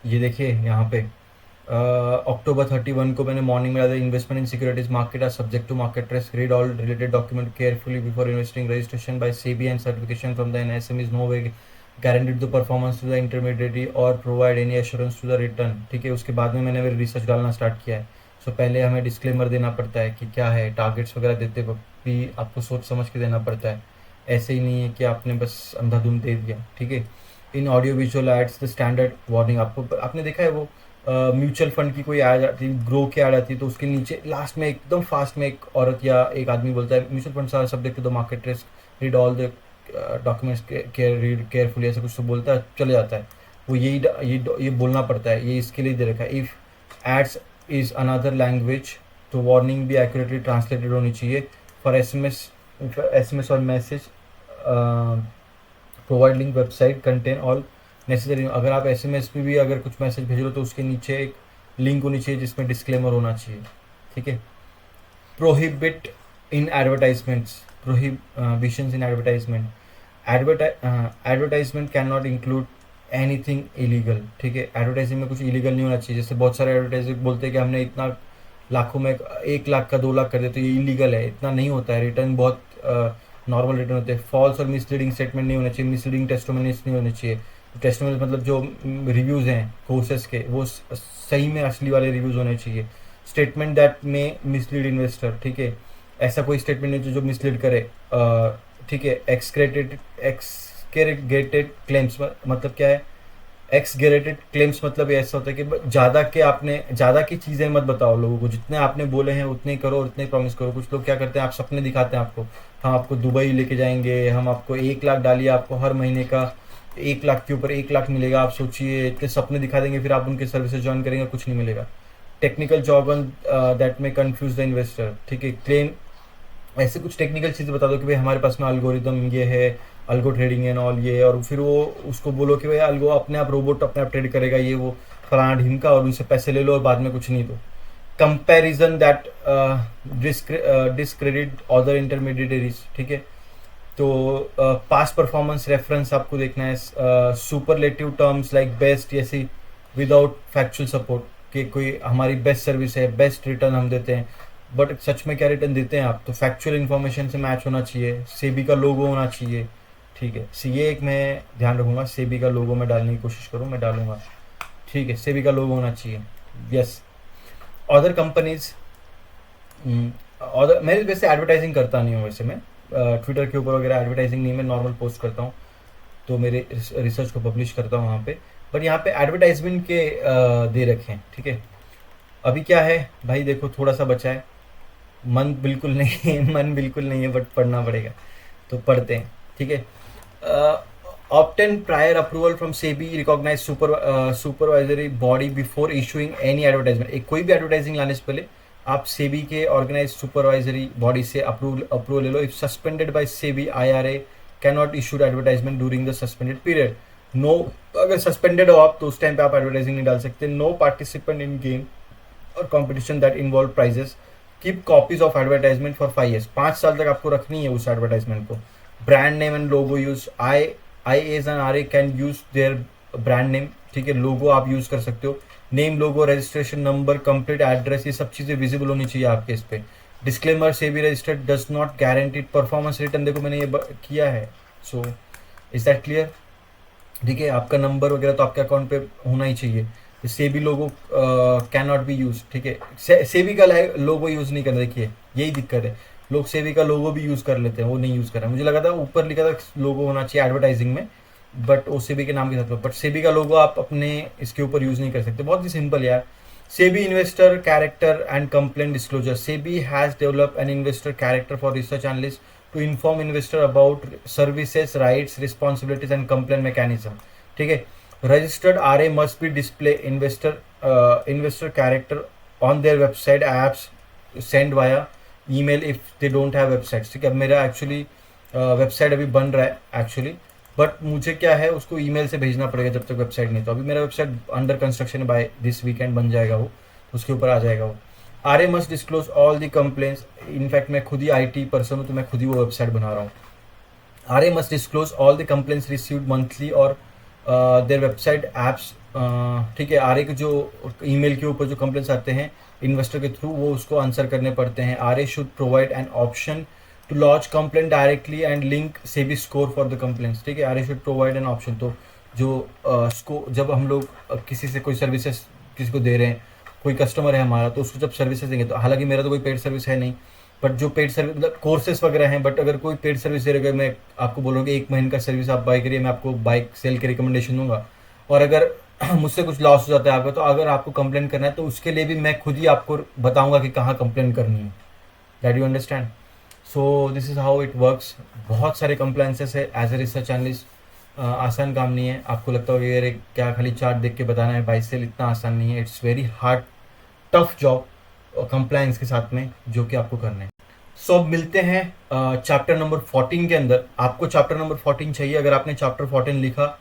ये देखिए यहाँ पे अक्टूबर 31 को मैंने मॉर्निंग में डाला, investment in securities market are subject to market risk, read all related document carefully before investing, registration by SEBI and certification from the NSM is no way guaranteed the performance to the intermediatory और provide any assurance to the return. ठीक है, उसके बाद में मैंने मेरी research डालना start किया है। सो पहले हमें डिस्क्लेमर देना पड़ता है कि क्या है, टारगेट्स वगैरह देते वक्त भी आपको सोच समझ के देना पड़ता है। ऐसे ही नहीं है कि आपने बस अंधाधुंध दे दिया। ठीक है, इन audio visual aids the standard warning, आपको आपने देखा है वो म्यूचुअल फंड की कोई ऐड आती है, ग्रो की ऐड आती है, तो उसके नीचे लास्ट में एकदम फास्ट में एक औरत या एक आदमी बोलता है mutual fund are subject to the market risk, read all the documents read carefully, ऐसा कुछ तो बोलता है, चले जाता है। वो ये बोलना पड़ता है, ये इसके लिए दे रखा है। If ads is another language तो वार्निंग भी एक्यूरेटली ट्रांसलेटेड होनी चाहिए। फॉर SMS और message provide link website contain all necessary. अगर आप SMS पे भी अगर कुछ मैसेज भेज रहे हो तो उसके नीचे एक लिंक होनी चाहिए जिसमें डिस्क्लेमर होना चाहिए। ठीक है, prohibit in advertisements, prohibitions in advertisement, advertisement can not include anything illegal. ठीक है, एडवर्टाइजिंग में कुछ इलीगल नहीं होना चाहिए। जैसे बहुत सारे एडवर्टाइजर बोलते हैं कि हमने इतना लाखों में 1 लाख का 2 लाख कर दिया तो ये इलीगल है, इतना नहीं होता है। रिटर्न बहुत नॉर्मल रिटर्न होते हैं। फॉल्स और मिसलीडिंग स्टेटमेंट नहीं होना चाहिए, मिसलीडिंग टेस्टिमोनियल्स नहीं होने चाहिए। टेस्टिमोनियल्स मतलब जो रिव्यूज़ हैं कोर्सेस के, वो सही में असली वाले रिव्यूज़ होने चाहिए। स्टेटमेंट दैट में मिसलीड इन्वेस्टर, ठीक है, ऐसा कोई स्टेटमेंट नहीं जो मिसलीड करे। ठीक है, एक्सगेरेटेड क्लेम्स मतलब क्या है? एक्सगेरेटेड क्लेम्स मतलब ऐसा होता है कि ज़्यादा की चीज़ें मत बताओ लोगों को, जितने आपने बोले हैं उतने ही करो और उतने ही प्रॉमिस करो। कुछ लोग क्या करते हैं, आप सपने दिखाते हैं आपको, हम आपको दुबई लेके जाएंगे, हम आपको 1 लाख डालिए, आपको हर महीने का 1 लाख के ऊपर 1 लाख मिलेगा। आप सोचिए, इतने सपने दिखा देंगे, फिर आप उनके सर्विसेज ज्वाइन करेंगे, कुछ नहीं मिलेगा। टेक्निकल जॉर्गन दैट में कंफ्यूज द इन्वेस्टर, ठीक है, क्लेम, ऐसे कुछ टेक्निकल चीज़ें बता दो कि भाई हमारे पास में अल्गोरिदम ये है, अल्गो ट्रेडिंग एंड ऑल ये, और फिर वो उसको बोलो कि भाई अल्गो अपने आप रोबोट अपने आप ट्रेड करेगा, ये वो फलाना ढिमका, और उनसे पैसे ले लो और बाद में कुछ नहीं दो। Comparison that discredit other intermediaries, ठीक है, तो पास्ट परफॉर्मेंस रेफरेंस आपको देखना है, सुपरलेटिव टर्म्स लाइक बेस्ट जैसी विदाउट फैक्चुअल सपोर्ट कि कोई हमारी बेस्ट सर्विस है, बेस्ट रिटर्न हम देते हैं, बट सच में क्या रिटर्न देते हैं आप, तो फैक्चुअल इन्फॉर्मेशन से मैच होना चाहिए, सेबी का लोगो होना चाहिए, ठीक है। सी ये एक मैं ध्यान रखूंगा, सेबी का लोगो मैं डालने की कोशिश करूँ, मैं डालूंगा, ठीक है, सेबी का लोगो होना चाहिए, यस। अदर कंपनीज, अदर, मैं वैसे एडवर्टाइजिंग करता नहीं हूँ, वैसे मैं ट्विटर के ऊपर वगैरह एडवर्टाइजिंग नहीं, मैं नॉर्मल पोस्ट करता हूँ, तो मेरे रिसर्च को पब्लिश करता हूँ वहाँ पे, बट यहाँ पे एडवर्टाइजमेंट के दे रखे हैं, ठीक है। अभी क्या है भाई, देखो थोड़ा सा बचा है, मन बिल्कुल नहीं है, मन बिल्कुल नहीं है, बट पढ़ना पड़ेगा, तो पढ़ते हैं, ठीक है। Obtain prior approval from SEBI recognize supervisory body before issuing any advertisement. एक कोई भी एडवर्टाइजिंग लाने से पहले आप सेबी के ऑर्गेनाइज सुपरवाइजरी बॉडी से अप्रूवल ले लो। If suspended by SEBI IRA can not issued advertisement during the suspended period. No, अगर सस्पेंडेड हो आप तो उस टाइम पे आप एडवर्टाइजिंग नहीं डाल सकते। No participant in game or competition that involve prizes keep copies of advertisement for 5 years। 5 साल तक आपको रखनी है उस एडवर्टाइजमेंट को। Brand name and logo use, IAs and RA can use their brand name, ठीक है, लोगो आप यूज कर सकते हो। नेम, लोगो, रजिस्ट्रेशन नंबर, कंप्लीट एड्रेस, ये सब चीजें विजिबल होनी चाहिए आपके इस पे। Disclaimer, SEBI registered does not guaranteed performance return, देखो मैंने ये किया है, सो इज दैट क्लियर, ठीक है। आपका नंबर वगैरह तो आपके अकाउंट पे होना ही चाहिए। सेबी लोगो कैन नॉट बी यूज, ठीक है, सेबी का लोगो यूज नहीं करना, देखिए यही दिक्कत है, लोग सेबी का लोगो भी यूज कर लेते हैं, वो नहीं यूज कर रहे हैं। मुझे लगा था ऊपर लिखा था लोगो होना चाहिए एडवर्टाइजिंग में, बट वो सेबी के नाम के साथ, बट सेबी का लोगो आप अपने इसके ऊपर यूज नहीं कर सकते, बहुत ही सिंपल यार। SEBI investor character and complaint disclosure, SEBI has develop an investor character for research analyst to inform investor about services, rights, responsibilities and complaint mechanism, ठीक है। Registered RA must be display investor character on their website apps send via email if they don't have websites, ठीक है। अब मेरा actually website अभी बन रहा है एक्चुअली, बट मुझे क्या है उसको ईमेल से भेजना पड़ेगा जब तक वेबसाइट नहीं, तो अभी मेरा वेबसाइट अंडर कंस्ट्रक्शन है, बाय दिस वीकेंड बन जाएगा वो, उसके ऊपर आ जाएगा वो। RA must disclose all the complaints, in fact मैं खुद ही IT पर्सन हूँ, तो मैं खुद ही वो वेबसाइट बना रहा हूँ। RA must disclose all the complaints received monthly और their website apps, ठीक है। RA के जो ईमेल के ऊपर जो कंप्लेंट्स आते हैं इन्वेस्टर के थ्रू, वो उसको आंसर करने पड़ते हैं। RA should provide an option to launch complaint directly and link SEBI scores for the complaints, ठीक है। RA should provide an option, तो जो जब हम लोग किसी से कोई सर्विसेज किसी को दे रहे हैं, कोई कस्टमर है हमारा, तो उसको जब सर्विसेज देंगे, तो हालांकि मेरा तो कोई पेड सर्विस है नहीं, बट जो पेड सर्विस मतलब कोर्सेज वगैरह हैं, बट अगर कोई पेड सर्विस दे रहा है, मैं आपको बोलूँगा 1 महीने का सर्विस आप बाय करिए, मैं आपको बाइक सेल के रिकमेंडेशन दूंगा, और अगर मुझसे कुछ लॉस हो जाता है आपका, तो अगर आपको कंप्लेन करना है तो उसके लिए भी मैं खुद ही आपको बताऊंगा कि कहाँ कंप्लेन करनी है। That you understand? So this is how it works. बहुत सारे कंप्लेंसेस है एज ए रिसर्च एनालिस्ट, आसान काम नहीं है। आपको लगता होगा यार क्या खाली चार्ट देख के बताना है, बाई सेल इतना आसान नहीं है, it's very hard tough job compliance के साथ में जो कि आपको करना है। सो अब मिलते हैं चैप्टर नंबर 14 के अंदर। आपको चैप्टर नंबर 14 चाहिए, अगर आपने चैप्टर 14 लिखा,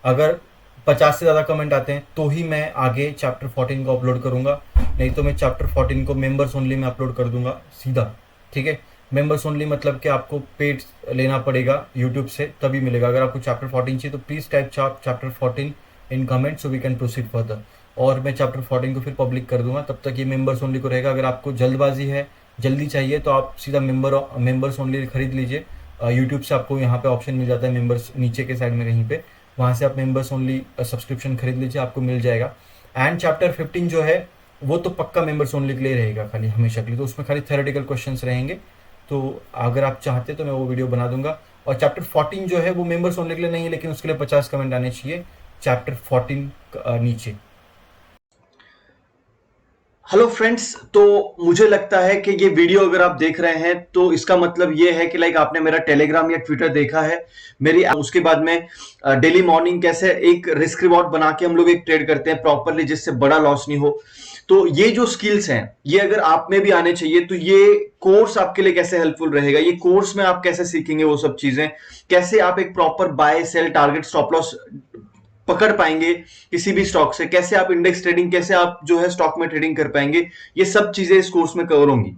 अगर 50 से ज़्यादा कमेंट आते हैं तो ही मैं आगे चैप्टर 14 को अपलोड करूंगा, नहीं तो मैं चैप्टर 14 को मेंबर्स ओनली में अपलोड कर दूंगा सीधा, ठीक है। मेंबर्स ओनली मतलब कि आपको पेड लेना पड़ेगा यूट्यूब से तभी मिलेगा। अगर आपको चैप्टर 14 चाहिए तो please type chapter 14 in comment so we can proceed further, और मैं चैप्टर 14 को फिर पब्लिक कर दूंगा। तब तक ये मेंबर्स ओनली को रहेगा। अगर आपको जल्दबाजी है, जल्दी चाहिए, तो आप सीधा मेंबर्स ओनली खरीद लीजिए। यूट्यूब से आपको यहाँ पे ऑप्शन मिल जाता है मेंबर्स, नीचे के साइड में कहीं पे, वहाँ से आप मेंबर्स ओनली सब्सक्रिप्शन खरीद लीजिए, आपको मिल जाएगा। एंड चैप्टर 15 जो है वो तो पक्का मेंबर्स ओनली के लिए रहेगा, खाली हमेशा के लिए, तो उसमें खाली थ्योरेटिकल क्वेश्चंस रहेंगे। तो अगर आप चाहते तो मैं वो वीडियो बना दूंगा। और चैप्टर 14 जो है वो मेंबर्स ओनली के लिए नहीं है, लेकिन उसके लिए 50 कमेंट आने चाहिए चैप्टर 14 नीचे। हेलो फ्रेंड्स, तो मुझे लगता है कि ये वीडियो अगर आप देख रहे हैं तो इसका मतलब ये है कि लाइक आपने मेरा टेलीग्राम या ट्विटर देखा है मेरी। उसके बाद में डेली मॉर्निंग कैसे एक रिस्क रिवॉर्ड बना के हम लोग एक ट्रेड करते हैं प्रॉपरली, जिससे बड़ा लॉस नहीं हो। तो ये जो स्किल्स हैं ये अगर आप में भी आने चाहिए, तो ये कोर्स आपके लिए कैसे हेल्पफुल रहेगा, ये कोर्स में आप कैसे सीखेंगे वो सब चीजें, कैसे आप एक proper buy sell target stop loss पकड़ पाएंगे किसी भी स्टॉक से, कैसे आप इंडेक्स ट्रेडिंग, कैसे आप जो है स्टॉक में ट्रेडिंग कर पाएंगे, ये सब चीजें इस कोर्स में कवर होंगी।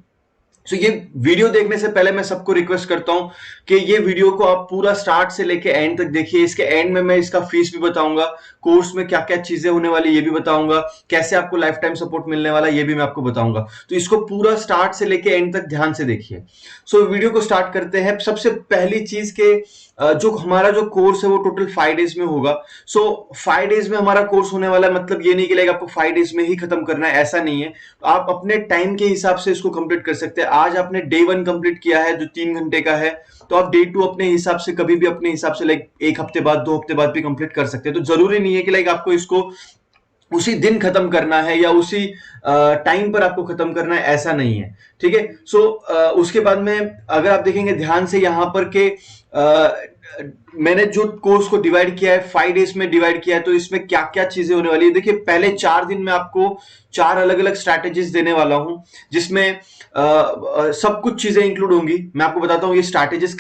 सो ये वीडियो देखने से पहले मैं सबको रिक्वेस्ट करता हूं कि ये वीडियो को आप पूरा स्टार्ट से लेके एंड तक देखिए। इसके एंड में मैं इसका फीस भी बताऊंगा, कोर्स में क्या क्या चीजें होने वाली ये भी बताऊंगा, कैसे आपको लाइफ टाइम सपोर्ट मिलने वाला ये भी मैं आपको बताऊंगा। तो इसको पूरा स्टार्ट से लेके एंड तक ध्यान से देखिए। सो वीडियो को स्टार्ट करते हैं। सबसे पहली चीज के जो हमारा जो कोर्स है वो टोटल 5 डेज में होगा। सो 5 डेज में हमारा कोर्स होने वाला है, मतलब ये नहीं कि आपको 5 डेज में ही खत्म करना है, ऐसा नहीं है। आप अपने टाइम के हिसाब से इसको कंप्लीट कर सकते हैं। आज आपने डे 1 कंप्लीट किया है जो 3 घंटे का है, तो आप डे 2 अपने हिसाब से कभी भी अपने हिसाब से एक हफ्ते बाद 2 हफ्ते बाद भी कंप्लीट कर सकते हैं। तो जरूरी नहीं है कि आपको इसको उसी दिन खत्म करना है या उसी टाइम पर आपको खत्म करना है, ऐसा नहीं है। ठीक है। सो उसके बाद में अगर आप देखेंगे ध्यान से यहां पर के मैंने जो कोर्स को डिवाइड किया है 5 डेज में डिवाइड किया है, तो इसमें क्या क्या चीजें होने वाली है देखिए। पहले 4 दिन में आपको 4 अलग अलग स्ट्रैटेजीज देने वाला हूं, जिसमें सब कुछ चीजें इंक्लूड होंगी। मैं आपको बताता हूं ये स्ट्रैटेजीज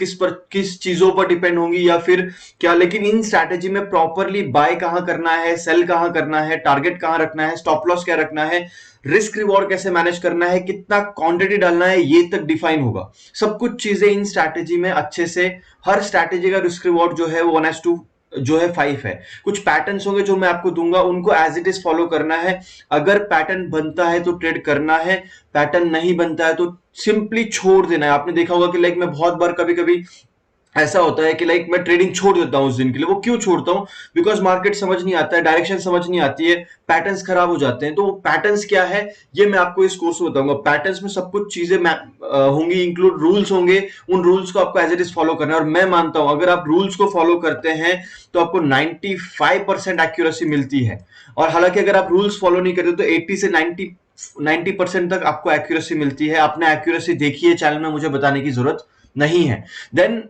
किस चीजों पर डिपेंड होंगी या फिर क्या, लेकिन इन स्ट्रैटेजी में प्रॉपरली बाय कहां करना है, सेल कहां करना है, टारगेट कहां रखना है, स्टॉप लॉस क्या रखना है, रिस्क रिवॉर्ड कैसे मैनेज करना है, कितना क्वांटिटी डालना है, ये तक डिफाइन होगा। सब कुछ चीजें इन स्ट्रैटेजी में अच्छे से, हर स्ट्रैटेजी का रिस्क रिवॉर्ड जो है वो 1:2 जो है 5 है। कुछ पैटर्न्स होंगे जो मैं आपको दूंगा, उनको एज इट इज फॉलो करना है। अगर पैटर्न बनता है तो ट्रेड करना है, पैटर्न नहीं बनता है तो सिंपली छोड़ देना है। आपने देखा होगा कि मैं बहुत बार कभी कभी ऐसा होता है कि मैं ट्रेडिंग छोड़ देता हूं उस दिन के लिए। वो क्यों छोड़ता हूं? बिकॉज मार्केट समझ नहीं आता है, डायरेक्शन समझ नहीं आती है, पैटर्न्स खराब हो जाते हैं। तो पैटर्न्स क्या है ये मैं आपको इस कोर्स में बताऊंगा। पैटर्न्स में सब कुछ चीजें होंगी, इंक्लूड रूल्स होंगे। उन रूल्स को आपको एज इट इज फॉलो करना है। और मैं मानता हूं अगर आप रूल्स को फॉलो करते हैं तो आपको 95% एक्यूरेसी मिलती है। और हालांकि अगर आप रूल्स फॉलो नहीं करते तो 80 से 90% तक आपको एक्यूरेसी मिलती है। आपने एक्यूरेसी देखी है चैनल में, मुझे बताने की जरूरत नहीं है। देन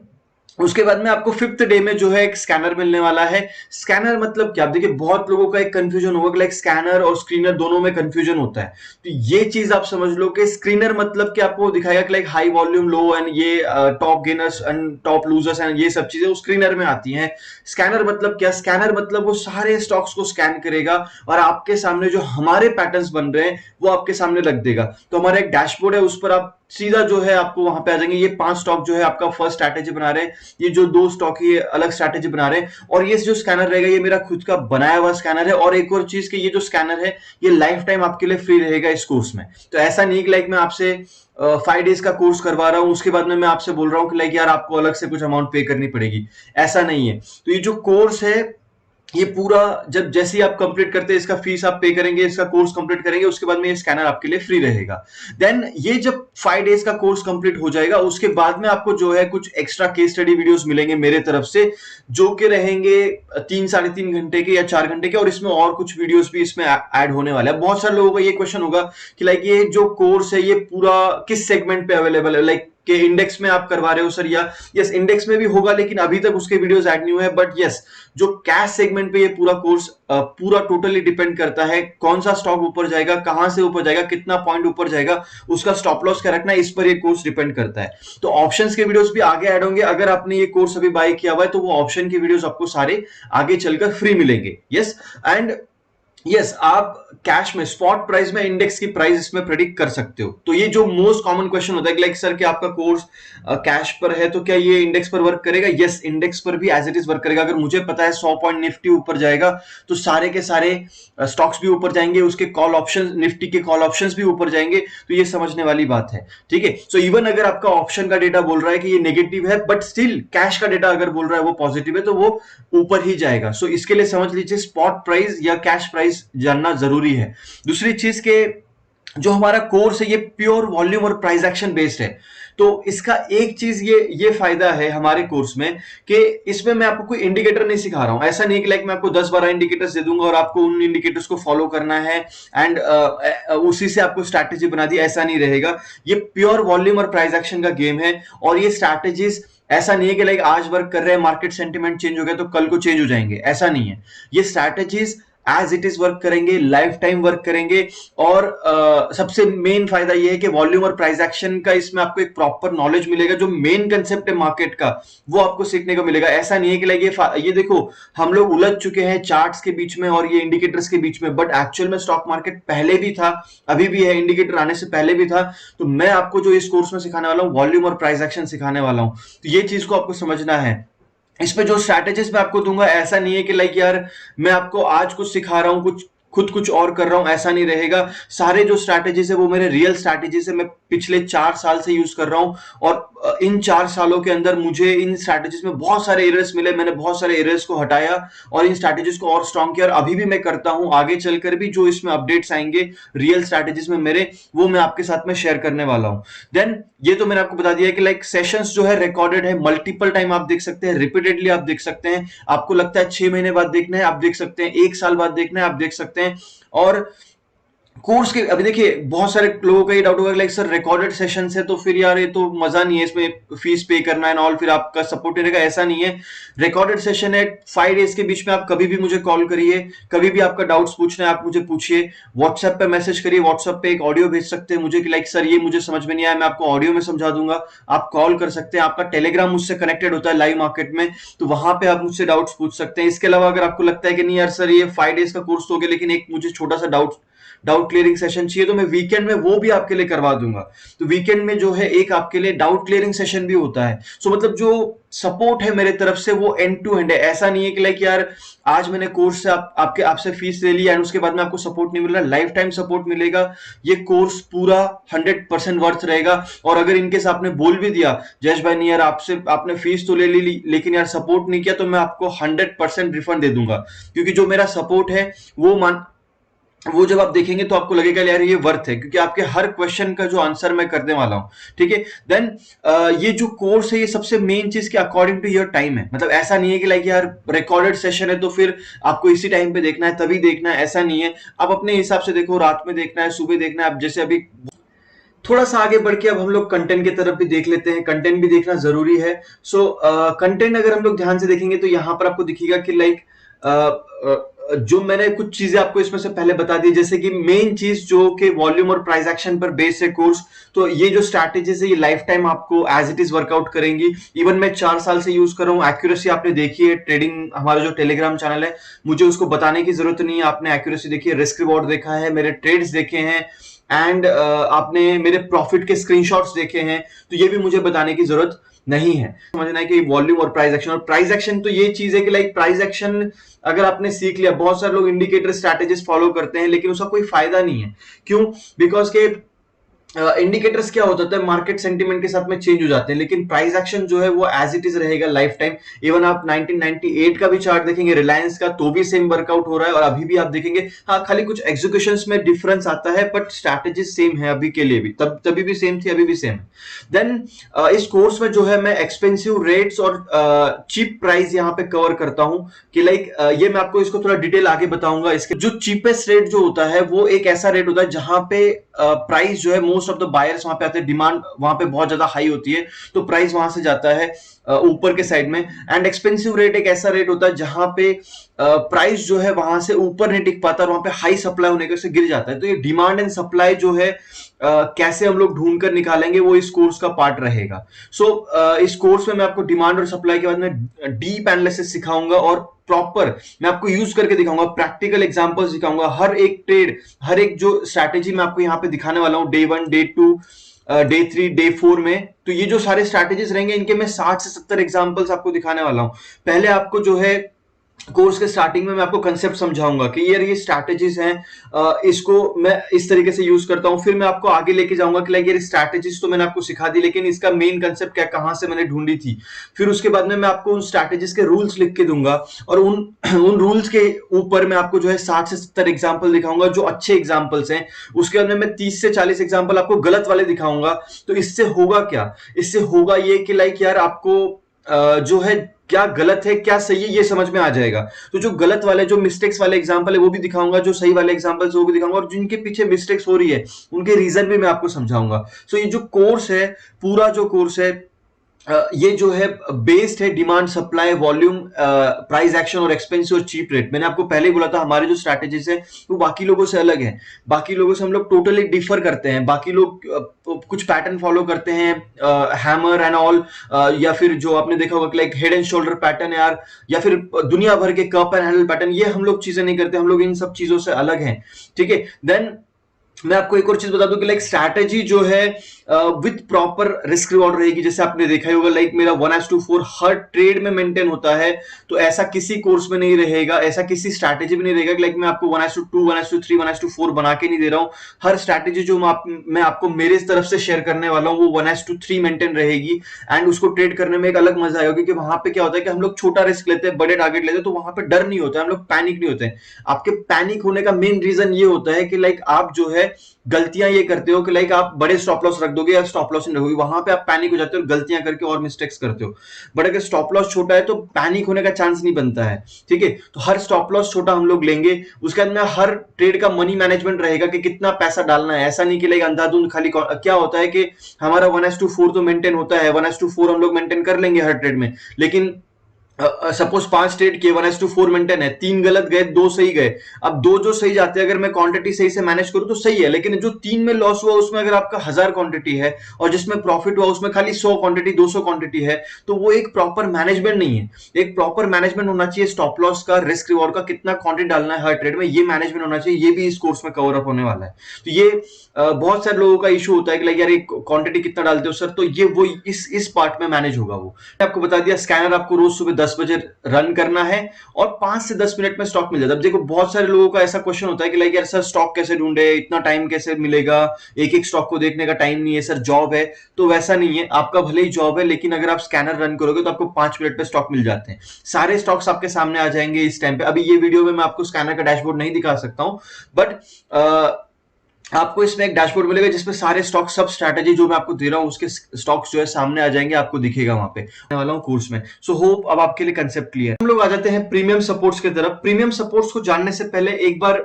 उसके बाद में आपको 5th डे में जो है एक स्कैनर मिलने वाला है। स्कैनर मतलब क्या? देखिए बहुत लोगों का एक कंफ्यूजन होगा कि स्कैनर और स्क्रीनर दोनों में कंफ्यूजन होता है। तो ये चीज आप समझ लो कि स्क्रीनर मतलब कि आपको दिखाएगा कि हाई वॉल्यूम, लो एंड ये top gainers and top losers and ये सब चीजें वो स्क्रीनर में आती हैं। स्कैनर मतलब क्या? स्कैनर मतलब वो सारे स्टॉक्स को स्कैन करेगा और आपके सामने जो हमारे पैटर्न्स बन रहे हैं वो आपके सामने रख देगा। तो हमारा एक डैशबोर्ड है, उस पर आप सीधा जो है आपको वहां पे आ जाएंगे। ये 5 स्टॉक जो है आपका फर्स्ट स्ट्रैटेजी बना रहे हैं, ये जो 2 स्टॉक ये अलग स्ट्रैटेजी बना रहे हैं, और ये जो स्कैनर रहेगा ये मेरा खुद का बनाया हुआ स्कैनर है। और एक और चीज कि ये जो स्कैनर है ये लाइफ टाइम आपके लिए फ्री रहेगा इस कोर्स में। तो ऐसा नहीं कि मैं आपसे 5 डेज का कोर्स करवा रहा हूं उसके बाद में मैं आपसे बोल रहा हूं कि यार आपको अलग से कुछ अमाउंट पे करनी पड़ेगी, ऐसा नहीं है। तो ये जो कोर्स है ये पूरा जब जैसे ही आप कंप्लीट करते हैं इसका फीस आप पे करेंगे, इसका कोर्स कंप्लीट करेंगे, उसके बाद में ये स्कैनर आपके लिए फ्री रहेगा। देन ये जब 5 डेज का कोर्स कंप्लीट हो जाएगा उसके बाद में आपको जो है कुछ एक्स्ट्रा केस स्टडी वीडियोस मिलेंगे मेरे तरफ से, जो कि रहेंगे 3-3.5 घंटे के या 4 घंटे के, और इसमें और कुछ वीडियोस भी इसमें ऐड होने वाले हैं। बहुत सारे लोगों का ये क्वेश्चन होगा कि ये जो कोर्स है ये पूरा किस सेगमेंट पे अवेलेबल है, कि इंडेक्स में आप करवा रहे हो सर, या यस इंडेक्स में भी होगा लेकिन अभी तक उसके वीडियोस ऐड नहीं हुए हैं। बट यस जो कैश सेगमेंट पे ये पूरा कोर्स पूरा टोटली डिपेंड करता है, कौन सा स्टॉक ऊपर जाएगा, कहां से ऊपर जाएगा, कितना पॉइंट ऊपर जाएगा, उसका स्टॉप लॉस क्या रखना है, इस पर ये कोर्स डिपेंड करता है। तो ऑप्शंस के वीडियोस भी आगे ऐड होंगे। अगर आपने ये कोर्स अभी बाय किया हुआ है तो वो ऑप्शन के वीडियोस आपको सारे आगे चलकर फ्री मिलेंगे। यस एंड यस आप कैश में स्पॉट प्राइस में इंडेक्स की प्राइस इसमें प्रेडिक्ट कर सकते हो। तो ये जो मोस्ट कॉमन क्वेश्चन होता है कि सर कि आपका कोर्स कैश पर है तो क्या ये इंडेक्स पर वर्क करेगा? यस इंडेक्स पर भी एज इट इज वर्क करेगा। अगर मुझे पता है 100 पॉइंट निफ्टी ऊपर जाएगा तो सारे के सारे स्टॉक्स भी ऊपर जाएंगे, उसके कॉल ऑप्शन, निफ्टी के कॉल ऑप्शंस भी ऊपर जाएंगे। तो ये समझने वाली बात है। ठीक है। सो इवन अगर आपका ऑप्शन का डेटा बोल रहा है कि ये नेगेटिव है बट स्टिल कैश का डेटा अगर बोल रहा है वो पॉजिटिव है तो वो ऊपर ही जाएगा। सो इसके लिए समझ लीजिए स्पॉट प्राइस या कैश प्राइस जानना जरूरी है। दूसरी चीज के जो हमारा कोर्स है ये प्योर वॉल्यूम और प्राइस एक्शन बेस्ड है। तो इसका एक चीज ये फायदा है हमारे कोर्स में कि इसमें मैं आपको कोई इंडिकेटर नहीं सिखा रहा हूं। ऐसा नहीं कि मैं आपको 10-12 इंडिकेटर्स दे दूंगा और आपको उन इंडिकेटर्स को फॉलो करना है एंड उसी से आपको स्ट्रैटेजी बना दी, ऐसा नहीं रहेगा। ये प्योर वॉल्यूम और प्राइस एक्शन का गेम है। और ये स्ट्रैटेजीज ऐसा नहीं है कि आज वर्क कर रहे हैं, मार्केट सेंटिमेंट चेंज हो गया तो कल को चेंज हो जाएंगे, ऐसा नहीं है। ये strategies as it is work करेंगे, लाइफ टाइम वर्क करेंगे। और सबसे मेन फायदा ये है कि वॉल्यूम और प्राइस एक्शन का इसमें आपको एक प्रॉपर नॉलेज मिलेगा। जो मेन कंसेप्ट है मार्केट का वो आपको सीखने को मिलेगा। ऐसा नहीं है कि लाइक ये देखो हम लोग उलझ चुके हैं चार्ट्स के बीच में और ये इंडिकेटर्स के बीच में, बट एक्चुअल में स्टॉक मार्केट पहले भी था, अभी भी है, इंडिकेटर आने से पहले भी था। तो मैं आपको जो इस कोर्स में सिखाने वाला हूं वॉल्यूम और प्राइस एक्शन सिखाने वाला हूं। तो ये चीज को आपको समझना है। इसमें जो स्ट्रैटेजीज मैं आपको दूंगा, ऐसा नहीं है कि लाइक यार मैं आपको आज कुछ सिखा रहा हूं, खुद कुछ और कर रहा हूं, ऐसा नहीं रहेगा। सारे जो स्ट्रैटेजीज है वो मेरे रियल स्ट्रैटेजीज है, मैं पिछले 4 साल से यूज कर रहा हूं। और इन 4 सालों के अंदर मुझे इन स्ट्रैटेजीज में बहुत सारे एरर्स मिले, मैंने बहुत सारे एरर्स को हटाया और इन स्ट्रैटेजीज को और स्ट्रॉन्ग किया। और अभी भी मैं करता हूं, आगे चलकर भी जो इसमें अपडेट्स आएंगे रियल स्ट्रैटेजीज में मेरे, वो मैं आपके साथ में शेयर करने वाला हूं। देन ये तो मैंने आपको बता दिया कि लाइक सेशंस जो है रिकॉर्डेड है, मल्टीपल टाइम आप देख सकते हैं, रिपीटेडली आप देख सकते हैं। आपको लगता है 6 महीने बाद देखना है, आप देख सकते हैं, 1 साल बाद देखना है, आप देख सकते हैं। और कोर्स के अभी देखिए बहुत सारे लोगों का ये डाउट होगा लाइक सर रिकॉर्डेड सेशन है तो फिर यार ये तो मजा नहीं है, इसमें फीस पे करना है और फिर आपका सपोर्ट नहीं रहेगा। ऐसा नहीं है, रिकॉर्डेड सेशन है 5 डेज के बीच में। आप कभी भी मुझे कॉल करिए, कभी भी आपका डाउट्स पूछना है आप मुझे पूछिए, व्हाट्सएप पे मैसेज करिए, व्हाट्सएप पे एक ऑडियो भेज सकते हैं मुझे कि लाइक सर ये मुझे समझ में नहीं आया, मैं आपको ऑडियो में समझा दूंगा। आप कॉल कर सकते हैं, आपका टेलीग्राम मुझसे कनेक्टेड होता है लाइव मार्केट में, तो वहां पे आप मुझसे डाउट्स पूछ सकते हैं। इसके अलावा अगर आपको लगता है कि नहीं यार सर ये 5 डेज का कोर्स तो हो गया लेकिन एक मुझे छोटा सा डाउट क्लियरिंग सेशन चाहिए, तो मैं वीकेंड में वो भी आपके लिए करवा दूंगा। तो वीकेंड में जो है एक आपके लिए डाउट क्लियरिंग सेशन भी होता है। सो मतलब जो सपोर्ट है मेरे तरफ से वो एंड टू एंड है। ऐसा नहीं है कि लाइक यार आज मैंने कोर्स से आपसे फीस ले ली एंड उसके बाद में आपको सपोर्ट नहीं मिल रहा, लाइफ टाइम सपोर्ट मिलेगा। ये कोर्स पूरा 100% वर्थ रहेगा। और अगर इनकेस आपने बोल भी दिया जयेश भाई नहीं यार आपने फीस तो ले ली लेकिन यार सपोर्ट नहीं किया, तो मैं आपको 100% रिफंड दे दूंगा। क्योंकि जो मेरा सपोर्ट है वो जब आप देखेंगे तो आपको लगेगा यार ये वर्थ है, क्योंकि आपके हर क्वेश्चन का जो आंसर मैं करने वाला हूं। ठीक है, देन ये जो कोर्स है ये सबसे मेन चीज के अकॉर्डिंग टू योर टाइम है। मतलब ऐसा नहीं है कि लाइक यार रिकॉर्डेड सेशन है तो फिर आपको इसी टाइम पे देखना है तभी देखना है, ऐसा नहीं है। आप अपने हिसाब से देखो, रात में देखना है, सुबह देखना है। अब जैसे अभी थोड़ा सा आगे बढ़ के अब हम लोग कंटेंट की तरफ भी देख लेते हैं। कंटेंट भी देखना जरूरी है। सो कंटेंट अगर हम लोग ध्यान से देखेंगे तो यहाँ पर आपको दिखेगा कि लाइक जो मैंने कुछ चीजें आपको इसमें से पहले बता दी, जैसे कि मेन चीज जो कि वॉल्यूम और प्राइस एक्शन पर बेस है कोर्स। तो ये जो स्ट्रैटेजीज है ये लाइफ टाइम आपको एज इट इज वर्कआउट करेंगी। इवन मैं 4 साल से यूज कर रहा हूँ। एक्यूरेसी आपने देखी है, ट्रेडिंग हमारा जो टेलीग्राम चैनल है, मुझे उसको बताने की जरूरत नहीं है। आपने एक्यूरेसी देखी है, रिस्क रिवॉर्ड देखा है, मेरे ट्रेड्स देखे हैं एंड आपने मेरे प्रॉफिट के स्क्रीनशॉट्स देखे हैं, तो ये भी मुझे बताने की जरूरत नहीं है। समझना है कि वॉल्यूम और प्राइस एक्शन, और प्राइस एक्शन तो ये चीज है कि लाइक प्राइस एक्शन अगर आपने सीख लिया, बहुत सारे लोग इंडिकेटर स्ट्रैटेजीज फॉलो करते हैं लेकिन उसका कोई फायदा नहीं है। क्यों? बिकॉज के इंडिकेटर्स क्या होता है, मार्केट सेंटीमेंट के साथ में चेंज हो जाते हैं, लेकिन प्राइस एक्शन जो है वो एज इट इज रहेगा लाइफ टाइम। इवन आप 1998 का भी चार्ट देखेंगे रिलायंस का, तो भी सेम वर्कआउट हो रहा है और अभी भी आप देखेंगे। हाँ, खाली कुछ एग्जीक्यूशंस में डिफरेंस आता है बट स्ट्रैटेजी सेम है अभी के लिए भी, तभी भी सेम थी, अभी भी सेम है। देन इस कोर्स में जो है मैं एक्सपेंसिव रेट्स और चीप प्राइस यहाँ पे कवर करता हूँ कि लाइक ये मैं आपको इसको थोड़ा डिटेल आगे बताऊंगा। इसके जो चीपेस्ट रेट जो होता है वो एक ऐसा रेट होता है जहां पे प्राइस जो है मोस्ट ऑफ द बायर्स वहां पे आते हैं, डिमांड वहां पे बहुत ज्यादा हाई होती है तो प्राइस वहां से जाता है ऊपर के साइड में। एंड एक्सपेंसिव रेट एक ऐसा रेट होता है जहां पे प्राइस जो है वहां से ऊपर नहीं टिक पाता और वहां पे हाई सप्लाई होने से गिर जाता है। तो ये डिमांड एंड सप्लाई जो है कैसे हम लोग ढूंढ कर निकालेंगे वो इस कोर्स का पार्ट रहेगा। सो इस कोर्स में मैं आपको डिमांड और सप्लाई के बाद में डीप एनालिसिस सिखाऊंगा और प्रॉपर मैं आपको यूज करके दिखाऊंगा, प्रैक्टिकल एग्जांपल्स दिखाऊंगा। हर एक ट्रेड, हर एक जो स्ट्रैटेजी मैं आपको यहाँ पे दिखाने वाला हूँ, डे 1, डे 2, डे 3, डे 4 में, तो ये जो सारे स्ट्रैटेजीज रहेंगे इनके मैं 60 से 70 एग्जांपल्स आपको दिखाने वाला हूं। पहले आपको जो है कोर्स के स्टार्टिंग में मैं आपको कंसेप्ट समझाऊंगा कि ये स्ट्रैटेजीज हैं, इसको मैं इस तरीके से यूज करता हूं। फिर मैं आपको आगे लेके जाऊंगा कि लाइक ये स्ट्रैटेजीज तो मैंने आपको सिखा दी लेकिन इसका मेन कंसेप्ट क्या, कहां से मैंने ढूंढी थी। फिर उसके बाद में मैं आपको उन स्ट्रैटेजीज के रूल्स लिख के दूंगा और उन रूल्स के ऊपर मैं आपको जो है 60 से 70 एग्जाम्पल दिखाऊंगा जो अच्छे एग्जाम्पल्स हैं। उसके बाद में मैं 30 से 40 एग्जाम्पल आपको गलत वाले दिखाऊंगा। तो इससे होगा क्या, इससे होगा ये कि लाइक यार आपको जो है क्या गलत है क्या सही है ये समझ में आ जाएगा। तो जो गलत वाले, जो मिस्टेक्स वाले एग्जांपल है वो भी दिखाऊंगा, जो सही वाले एग्जांपल्स वो भी दिखाऊंगा और जिनके पीछे मिस्टेक्स हो रही है उनके रीजन भी मैं आपको समझाऊंगा। सो ये जो कोर्स है, पूरा जो कोर्स है ये जो है बेस्ड है demand supply volume price action और एक्सपेंसिव और चीप रेट। मैंने आपको पहले ही बोला था हमारे जो स्ट्रैटेजीज है वो बाकी लोगों से अलग है, बाकी लोगों से हम लोग टोटली डिफर करते हैं। बाकी लोग कुछ पैटर्न फॉलो करते हैं, हैमर एंड ऑल, या फिर जो आपने देखा होगा like head and shoulder pattern यार, या फिर दुनिया भर के कप एंड हैंडल पैटर्न, ये हम लोग चीजें नहीं करते, हम लोग इन सब चीजों से अलग हैं। ठीक है, देन मैं आपको एक और चीज बता दूं कि लाइक स्ट्रैटेजी जो है विथ प्रॉपर रिस्क रिवॉर्ड रहेगी। जैसे आपने देखा ही होगा लाइक मेरा 1:4 हर ट्रेड में मेंटेन होता है, तो ऐसा किसी कोर्स में नहीं रहेगा, ऐसा किसी स्ट्रैटेजी में नहीं रहेगा कि लाइक मैं आपको 1:2 1:3 1:4 बना के नहीं दे रहा हूं। हर स्ट्रैटेजी जो मैं आपको मेरे तरफ से शेयर करने वाला हूं वो 1:3 मेंटेन रहेगी, एंड उसको ट्रेड करने में एक अलग मजा आएगा, क्योंकि वहां पे क्या होता है कि हम लोग छोटा रिस्क लेते हैं, बड़े टारगेट लेते हैं, तो वहां पे डर नहीं होता है, हम लोग पैनिक नहीं होते हैं। आपके पैनिक होने का मेन रीजन ये होता है कि लाइक आप जो है गलतियां ये करते हो कि लाइक आप बड़े स्टॉप लॉस रख दोगे या स्टॉप लॉस नहीं रखोगे, वहां पे आप पैनिक हो जाते हो और गलतियां करके और मिस्टेक्स करते हो। बट अगर स्टॉप लॉस छोटा है तो पैनिक होने का चांस नहीं बनता है। ठीक है, तो हर स्टॉप लॉस छोटा हम लोग लेंगे, उसके अंदर हर ट्रेड का मनी मैनेजमेंट रहेगा कि कितना पैसा डालना है। ऐसा नहीं कि लाइक अंधाधुंध खाली क्या होता है कि हमारा 1:4 तो मेंटेन होता है, 1:4 हम लोग मेंटेन कर लेंगे हर ट्रेड में, लेकिन सपोज 5 ट्रेड किए, 1:4 मेंटेन है, 3 गलत गए 2 सही गए। अब 2 जो सही जाते हैं अगर मैं क्वांटिटी सही से मैनेज करूं तो सही है, लेकिन जो 3 में लॉस हुआ उसमें अगर आपका 1000 क्वांटिटी है और जिसमें प्रॉफिट हुआ उसमें खाली 100 क्वांटिटी 200 क्वांटिटी है, तो वो एक प्रॉपर मैनेजमेंट नहीं है। एक प्रॉपर मैनेजमेंट होना चाहिए स्टॉप लॉस का, रिस्क रिवॉर्ड का, कितना क्वांटिटी डालना है हर ट्रेड में, ये मैनेजमेंट होना चाहिए। ये भी इस कोर्स में कवर अप होने वाला है। तो ये बहुत सारे लोगों का इशू होता है कि लाइक यार क्वांटिटी कितना डालते हो सर, तो ये वो इस पार्ट में मैनेज होगा। वो आपको बता दिया, स्कैनर आपको रोज सुबह 10 बजे रन करना है और 5 से 10 मिनट में स्टॉक मिल जाता है। अब देखो बहुत सारे लोगों का ऐसा क्वेश्चन होता है कि लाइक यार सर स्टॉक कैसे ढूंढे, इतना टाइम कैसे मिलेगा, एक एक स्टॉक को देखने का टाइम नहीं है सर, जॉब है। तो वैसा नहीं है, आपका भले ही जॉब है लेकिन अगर आप स्कैनर रन करोगे तो आपको 5 मिनट में स्टॉक मिल जाते हैं। सारे स्टॉक्स आपके सामने आ जाएंगे इस टाइम पे। अभी ये वीडियो में मैं आपको स्कैनर का डैशबोर्ड नहीं दिखा सकता हूं, बट आपको इसमें एक डैशबोर्ड मिलेगा जिसमें सारे स्टॉक, सब स्ट्रैटेजी जो मैं आपको दे रहा हूं उसके स्टॉक्स जो है सामने आ जाएंगे, आपको दिखेगा वहां पे वाला हूं कोर्स में। सो होप अब आपके लिए कंसेप्ट क्लियर। हम लोग आ जाते हैं प्रीमियम सपोर्ट्स की तरफ। प्रीमियम सपोर्ट्स को जानने से पहले एक बार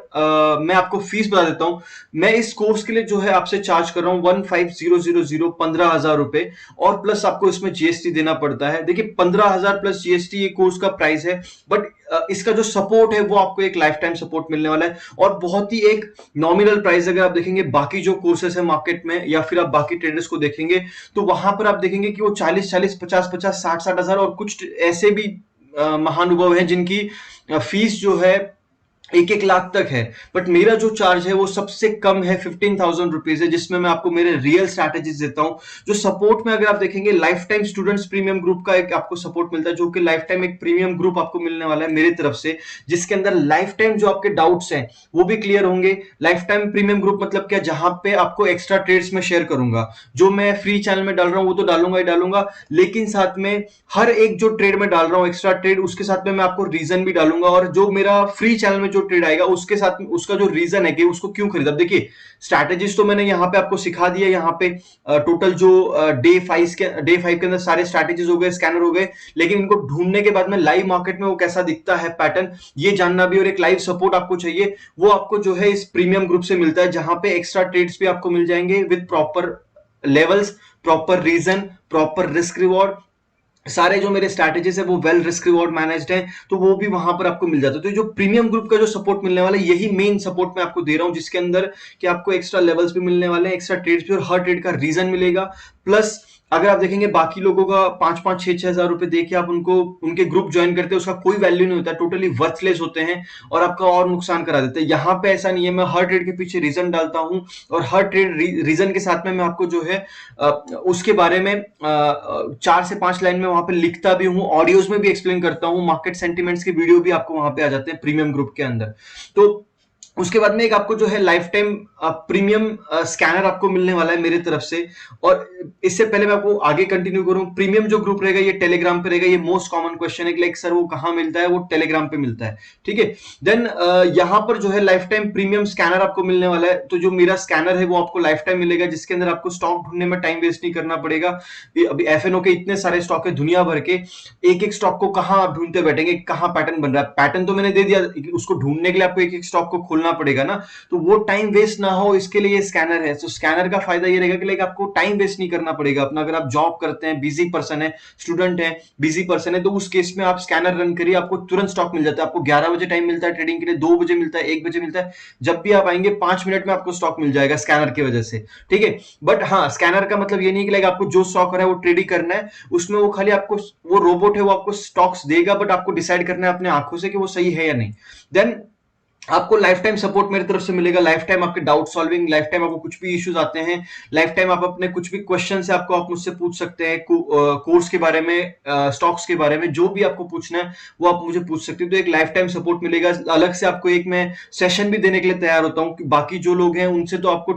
मैं आपको फीस बता देता हूं। मैं इस कोर्स के लिए जो है आपसे चार्ज कर रहा हूं 15,000 15,000 रुपए, और प्लस आपको इसमें जीएसटी देना पड़ता है। देखिए 15,000 प्लस जीएसटी ये कोर्स का प्राइस है, बट इसका जो सपोर्ट है वो आपको एक लाइफ टाइम सपोर्ट मिलने वाला है, और बहुत ही एक नॉमिनल प्राइस। अगर आप देखेंगे बाकी जो कोर्सेस है मार्केट में या फिर आप बाकी ट्रेडर्स को देखेंगे तो वहां पर आप देखेंगे कि वो 40-40 50-50 60-60 हजार, और कुछ ऐसे भी महानुभाव हैं जिनकी फीस जो है 1-1 लाख तक है। बट मेरा जो चार्ज है वो सबसे कम है, 15,000 रुपीज है, जिसमें मैं आपको मेरे रियल स्ट्रैटेजीज देता हूं। जो सपोर्ट में अगर आप देखेंगे life time students premium group का एक आपको सपोर्ट मिलता है, जो कि लाइफ टाइम एक प्रीमियम ग्रुप आपको मिलने वाला है मेरी तरफ से, जिसके अंदर लाइफ टाइम जो आपके डाउट्स हैं वो भी क्लियर होंगे। लाइफ टाइम प्रीमियम ग्रुप मतलब क्या, जहां पे आपको एक्स्ट्रा ट्रेड्स में शेयर करूंगा, जो मैं फ्री चैनल में डाल रहा हूं वो तो डालूंगा ही डालूंगा, लेकिन साथ में हर एक जो ट्रेड में डाल रहा हूं एक्स्ट्रा ट्रेड, उसके साथ में मैं आपको रीजन भी डालूंगा, और जो मेरा फ्री चैनल में जो ट्रेड आएगा उसके साथ में उसका जो रीजन है कि उसको क्यों खरीदा। देखिए स्ट्रैटेजीज तो मैंने यहां पे आपको सिखा दिया, यहां पे टोटल जो डे 5 के अंदर सारे स्ट्रैटेजीज हो गए, स्कैनर हो गए, लेकिन इनको ढूंढने के बाद में लाइव मार्केट में वो कैसा दिखता है पैटर्न, ये जानना भी, और एक लाइव सपोर्ट आपको चाहिए, वो आपको जो है इस प्रीमियम ग्रुप से मिलता है, जहां पे एक्स्ट्रा ट्रेड्स भी आपको मिल जाएंगे with proper levels, proper reason, proper risk reward. सारे जो मेरे स्ट्रैटेजीज है वो वेल रिस्क रिवॉर्ड मैनेज्ड हैं, तो वो भी वहां पर आपको मिल जाता है। तो जो प्रीमियम ग्रुप का जो सपोर्ट मिलने वाला है यही मेन सपोर्ट मैं आपको दे रहा हूं, जिसके अंदर कि आपको एक्स्ट्रा लेवल्स भी मिलने वाले हैं, एक्स्ट्रा ट्रेड्स भी, और हर ट्रेड का रीजन मिलेगा। प्लस अगर आप देखेंगे बाकी लोगों का 5-5 6-6 हजार रुपए देके आप उनको उनके ग्रुप ज्वाइन करते हैं, उसका कोई वैल्यू नहीं होता, टोटली वर्थलेस होते हैं और आपका और नुकसान करा देते हैं। यहाँ पे ऐसा नहीं है, मैं हर ट्रेड के पीछे रीजन डालता हूं, और हर ट्रेड रीजन के साथ में मैं आपको जो है उसके बारे में 4 से 5 लाइन में वहां पे लिखता भी हूं, ऑडियोज में भी एक्सप्लेन करता हूं, मार्केट सेंटिमेंट्स के वीडियो भी आपको वहां पे आ जाते हैं प्रीमियम ग्रुप के अंदर। तो उसके बाद में एक आपको जो है लाइफ टाइम प्रीमियम स्कैनर आपको मिलने वाला है मेरी तरफ से। और इससे पहले मैं आपको आगे कंटिन्यू करूं, प्रीमियम जो ग्रुप रहेगा ये टेलीग्राम पे रहेगा। ये मोस्ट कॉमन क्वेश्चन है कि लाइक सर वो कहां मिलता है, वो टेलीग्राम पे मिलता है, ठीक है। देन यहां पर जो है लाइफ टाइम प्रीमियम स्कैनर आपको मिलने वाला है। तो जो मेरा स्कैनर है वो आपको लाइफ टाइम मिलेगा, जिसके अंदर आपको स्टॉक ढूंढने में टाइम वेस्ट नहीं करना पड़ेगा। अभी एफएनओ के इतने सारे स्टॉक है दुनिया भर के, एक एक स्टॉक को कहां आप ढूंढते बैठेंगे, कहां पैटर्न बन रहा है, पैटर्न तो मैंने दे दिया, उसको ढूंढने के लिए आपको एक एक स्टॉक को खोलना खोलना पड़ेगा ना, तो वो टाइम वेस्ट ना हो इसके लिए स्कैनर है। तो स्कैनर का फायदा ये रहेगा कि लाइक आपको टाइम वेस्ट नहीं करना पड़ेगा अपना। अगर आप जॉब करते हैं, बिजी पर्सन है, स्टूडेंट है, बिजी पर्सन है, तो उस केस में आप स्कैनर रन करिए, आपको तुरंत स्टॉक मिल जाता है। आपको 11 बजे टाइम मिलता है ट्रेडिंग के लिए, 2 बजे मिलता है, 1 बजे मिलता है, जब भी आप आएंगे 5 मिनट में आपको स्टॉक मिल जाएगा स्कैनर की वजह से, ठीक है। बट हाँ, स्कैनर का मतलब ये नहीं कि लाइक आपको जो स्टॉक है वो ट्रेड ही करना है, उसमें वो खाली आपको, वो रोबोट है, वो आपको स्टॉक्स देगा, बट आपको डिसाइड करना है अपने आंखों से कि वो सही है या नहीं। देन आपको लाइफ टाइम सपोर्ट मेरी तरफ से मिलेगा, लाइफ टाइम आपके डाउट सॉल्विंग, लाइफ टाइम आपको कुछ भी इश्यूज आते हैं, लाइफ टाइम आप अपने कुछ भी क्वेश्चन है आपको, आप मुझसे पूछ सकते हैं, कोर्स के बारे में, स्टॉक्स के बारे में, जो भी आपको पूछना है वो आप मुझे पूछ सकते हो। तो एक लाइफ टाइम सपोर्ट मिलेगा। अलग से आपको एक मैं सेशन भी देने के लिए तैयार होता हूँ कि बाकी जो लोग हैं उनसे तो आपको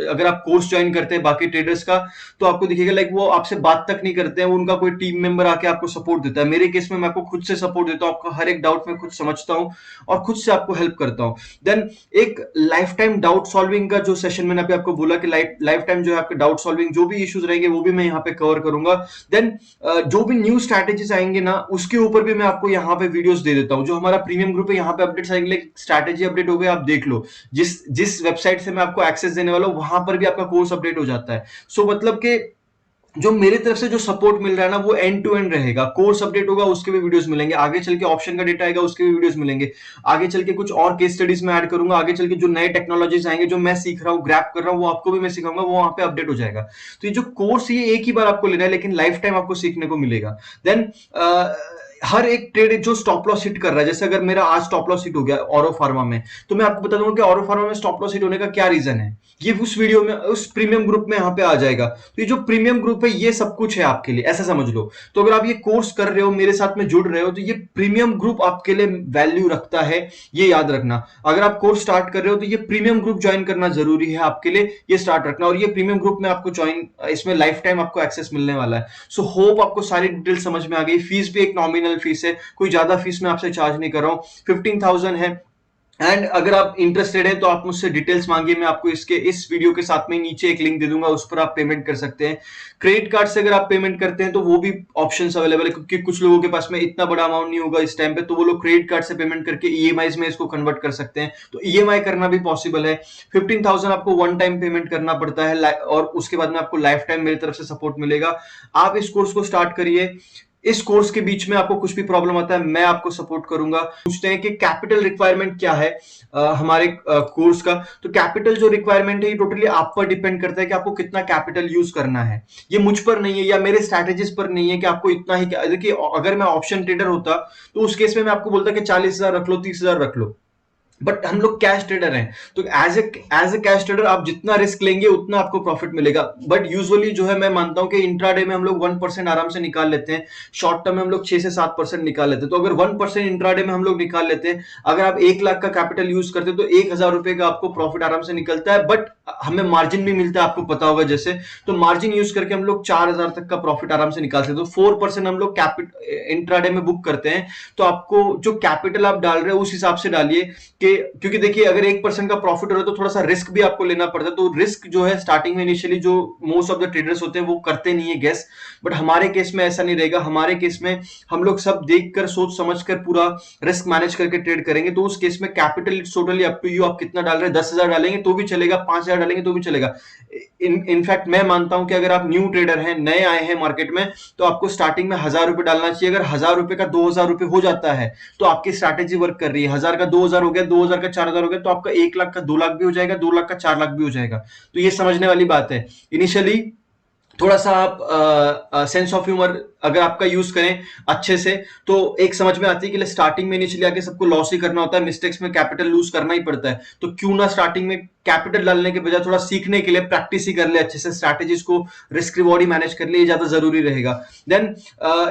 अगर आप कोर्स ज्वाइन करते हैं बाकी ट्रेडर्स का, तो आपको दिखेगा लाइक वो आपसे बात तक नहीं करते हैं, उनका कोई टीम मेंबर आके आपको सपोर्ट देता है। मेरे केस में मैं आपको खुद से सपोर्ट देता हूँ, आपका हर एक डाउट में खुद समझता हूँ और खुद से आपको हेल्प करता हूँ। देन एक लाइफ टाइम डाउट सॉल्विंग का जो सेशन मैंने अभी आपको बोला कि लाइफ टाइम जो है आपके डाउट सॉल्विंग, जो भी इश्यूज रहेंगे वो भी मैं यहाँ पे कवर करूंगा। देन जो भी न्यू स्ट्रैटेजीज आएंगे ना, उसके ऊपर भी मैं आपको यहाँ पे वीडियोस दे देता हूँ। जो हमारा प्रीमियम ग्रुप है, यहाँ पे अपडेट्स आएंगे, स्ट्रैटेजी अपडेट हो गए, आप देख लो, जिस जिस वेबसाइट से मैं आपको एक्सेस देने वाला हूँ वहां पर भी आपका कोर्स अपडेट हो जाता है। सो मतलब कि जो मेरी तरफ से जो सपोर्ट मिल रहा है ना, वो एंड टू एंड रहेगा। कोर्स अपडेट होगा, उसके भी वीडियोस मिलेंगे, आगे चल के ऑप्शन का डेटा आएगा, उसके भी वीडियोस मिलेंगे, आगे चल के कुछ और केस स्टडीज में ऐड करूंगा, आगे चल के जो नए टेक्नोलॉजीज आएंगे, जो मैं सीख रहा हूँ, ग्रैप कर रहा हूँ, वो आपको भी मैं सिखाऊंगा, वो वहां पे अपडेट हो जाएगा। तो ये जो कोर्स, ये एक ही बार आपको लेना है, लेकिन लाइफ टाइम आपको सीखने को मिलेगा। देन हर एक ट्रेड जो स्टॉप लॉस हिट कर रहा है, जैसे अगर मेरा आज स्टॉप लॉस हिट हो गया ऑरो फार्मा में, तो मैं आपको बता दूंगा कि ऑरो फार्मा में स्टॉप लॉस हिट होने का क्या रीजन है। ये उस वीडियो में, उस प्रीमियम ग्रुप में यहाँ पे आ जाएगा। तो ये जो प्रीमियम ग्रुप है, ये सब कुछ है आपके लिए, ऐसा समझ लो। तो अगर आप ये कोर्स कर रहे हो, मेरे साथ में जुड़ रहे हो, तो ये प्रीमियम ग्रुप आपके लिए वैल्यू रखता है, ये याद रखना। अगर आप कोर्स स्टार्ट कर रहे हो तो ये प्रीमियम ग्रुप ज्वाइन करना जरूरी है आपके लिए, ये स्टार्ट रखना। और ये प्रीमियम ग्रुप में आपको ज्वाइन, इसमें लाइफ टाइम आपको एक्सेस मिलने वाला है। सो होप आपको सारी डिटेल समझ में आ गई। फीस भी एक नॉमिनल फीस है, कोई ज्यादा फीस मैं आपसे चार्ज नहीं कर रहा हूँ, 15,000 है। एंड अगर आप इंटरेस्टेड हैं तो आप मुझसे डिटेल्स मांगिए, मैं आपको इसके इस वीडियो के साथ में नीचे एक लिंक दे दूंगा, उस पर आप पेमेंट कर सकते हैं। क्रेडिट कार्ड से अगर आप पेमेंट करते हैं तो वो भी ऑप्शंस अवेलेबल है, क्योंकि कुछ लोगों के पास में इतना बड़ा अमाउंट नहीं होगा इस टाइम पे, तो वो लोग क्रेडिट कार्ड से पेमेंट करके ईएमआई में इसको कन्वर्ट कर सकते हैं। तो ईएमआई करना भी पॉसिबल है। 15,000 आपको वन टाइम पेमेंट करना पड़ता है, और उसके बाद में आपको लाइफ टाइम मेरी तरफ से सपोर्ट मिलेगा। आप इस कोर्स को स्टार्ट करिए। इस कोर्स के बीच में आपको कुछ भी प्रॉब्लम आता है, मैं आपको सपोर्ट करूंगा। पूछते हैं कि कैपिटल रिक्वायरमेंट क्या है हमारे कोर्स का। तो कैपिटल जो रिक्वायरमेंट है, ये टोटली आप पर डिपेंड करता है कि आपको कितना कैपिटल यूज करना है। ये मुझ पर नहीं है या मेरे स्ट्रैटेजीज पर नहीं है कि आपको इतना ही। देखिए, अगर मैं ऑप्शन ट्रेडर होता तो उस केस में मैं आपको बोलता कि 40,000 रख लो, 30,000 रख लो, बट हम लोग कैश ट्रेडर हैं, तो एज ए कैश ट्रेडर आप जितना रिस्क लेंगे उतना आपको प्रॉफिट मिलेगा। बट यूजुअली जो है, मैं मानता हूं कि इंट्राडे में हम लोग 1% आराम से निकाल लेते हैं, शॉर्ट टर्म में हम लोग 6 से 7% निकाल लेते हैं। तो अगर 1% इंट्राडे में हम लोग निकाल लेते हैं, अगर आप 1 लाख का कैपिटल यूज करते हैं तो 1,000 रुपए का आपको प्रॉफिट आराम से निकलता है। बट हमें मार्जिन भी मिलता है, आपको पता होगा जैसे, तो मार्जिन यूज करके हम लोग 4,000 तक का प्रॉफिट आराम से निकाल सकते हैं। तो 4% हम लोग इंट्राडे में बुक करते हैं। तो आपको जो कैपिटल आप डाल रहे हो उस हिसाब से डालिए, कि क्योंकि देखिए, अगर 1% का प्रॉफिट हो रहा है तो थोड़ा सा रिस्क भी आपको लेना पड़ता है। तो रिस्क जो है स्टार्टिंग में इनिशियली जो मोस्ट ऑफ द ट्रेडर्स होते हैं वो करते नहीं है गैस, बट हमारे केस में ऐसा नहीं रहेगा। हमारे केस में हम लोग सब देखकर, सोच समझकर, पूरा रिस्क मैनेज करके ट्रेड करेंगे। तो उस केस में capital it's totally up to you, आप कितना डाल रहे हैं। 10,000 डालेंगे तो भी चलेगा, 5,000 डालेंगे तो भी चलेगा। इनफैक्ट मैं मानता हूं कि अगर आप न्यू ट्रेडर हैं, नए आए हैं मार्केट में, तो आपको स्टार्टिंग में 1,000 रुपए डालना चाहिए। अगर 1,000 रुपए का 2,000 रुपए हो जाता है तो आपकी स्ट्रैटेजी वर्क कर रही है। 1,000 का 2,000 हो गया, 2,000 का 4,000 हो गया, तो आपका 1 लाख का 2 लाख भी हो जाएगा, 2 लाख का 4 लाख भी हो जाएगा। तो ये समझने वाली बात है। इनिशियली थोड़ा सा आप सेंस ऑफ ह्यूमर अगर आपका यूज करें अच्छे से, तो एक समझ में आती है कि स्टार्टिंग में इनिशियली आके सबको लॉस ही करना होता है, मिस्टेक्स में कैपिटल लूज करना ही पड़ता है। तो क्यों ना स्टार्टिंग में कैपिटल डालने के बजाय थोड़ा सीखने के लिए प्रैक्टिस ही कर ले अच्छे से, स्ट्रैटेजीज को, रिस्क रिवॉर्ड ही मैनेज कर ले, ये ज्यादा जरूरी रहेगा। देन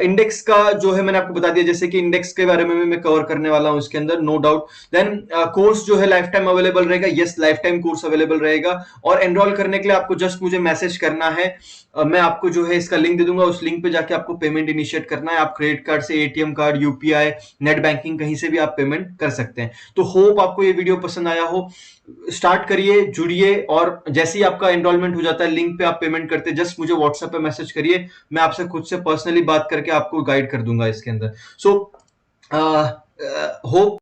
इंडेक्स का जो है मैंने आपको बता दिया, जैसे कि इंडेक्स के बारे में भी मैं कवर करने वाला हूं इसके अंदर, नो डाउट। देन कोर्स जो है लाइफ टाइम अवेलेबल रहेगा, yes life time course available रहेगा। और एनरोल करने के लिए आपको जस्ट मुझे मैसेज करना है, मैं आपको जो है इसका लिंक दे दूंगा, उस लिंक पे जाके आपको पेमेंट इनिशिएट करना है। आप क्रेडिट कार्ड से, ATM card, UPI, net banking, कहीं से भी आप पेमेंट कर सकते हैं। तो होप आपको ये वीडियो पसंद आया हो। स्टार्ट करिए, जुड़िए, और जैसे ही आपका एनरोलमेंट हो जाता है, लिंक पे आप पेमेंट करते हैं, जस्ट मुझे व्हाट्सएप पे मैसेज करिए, मैं आपसे खुद से पर्सनली बात करके आपको गाइड कर दूंगा इसके अंदर। So hope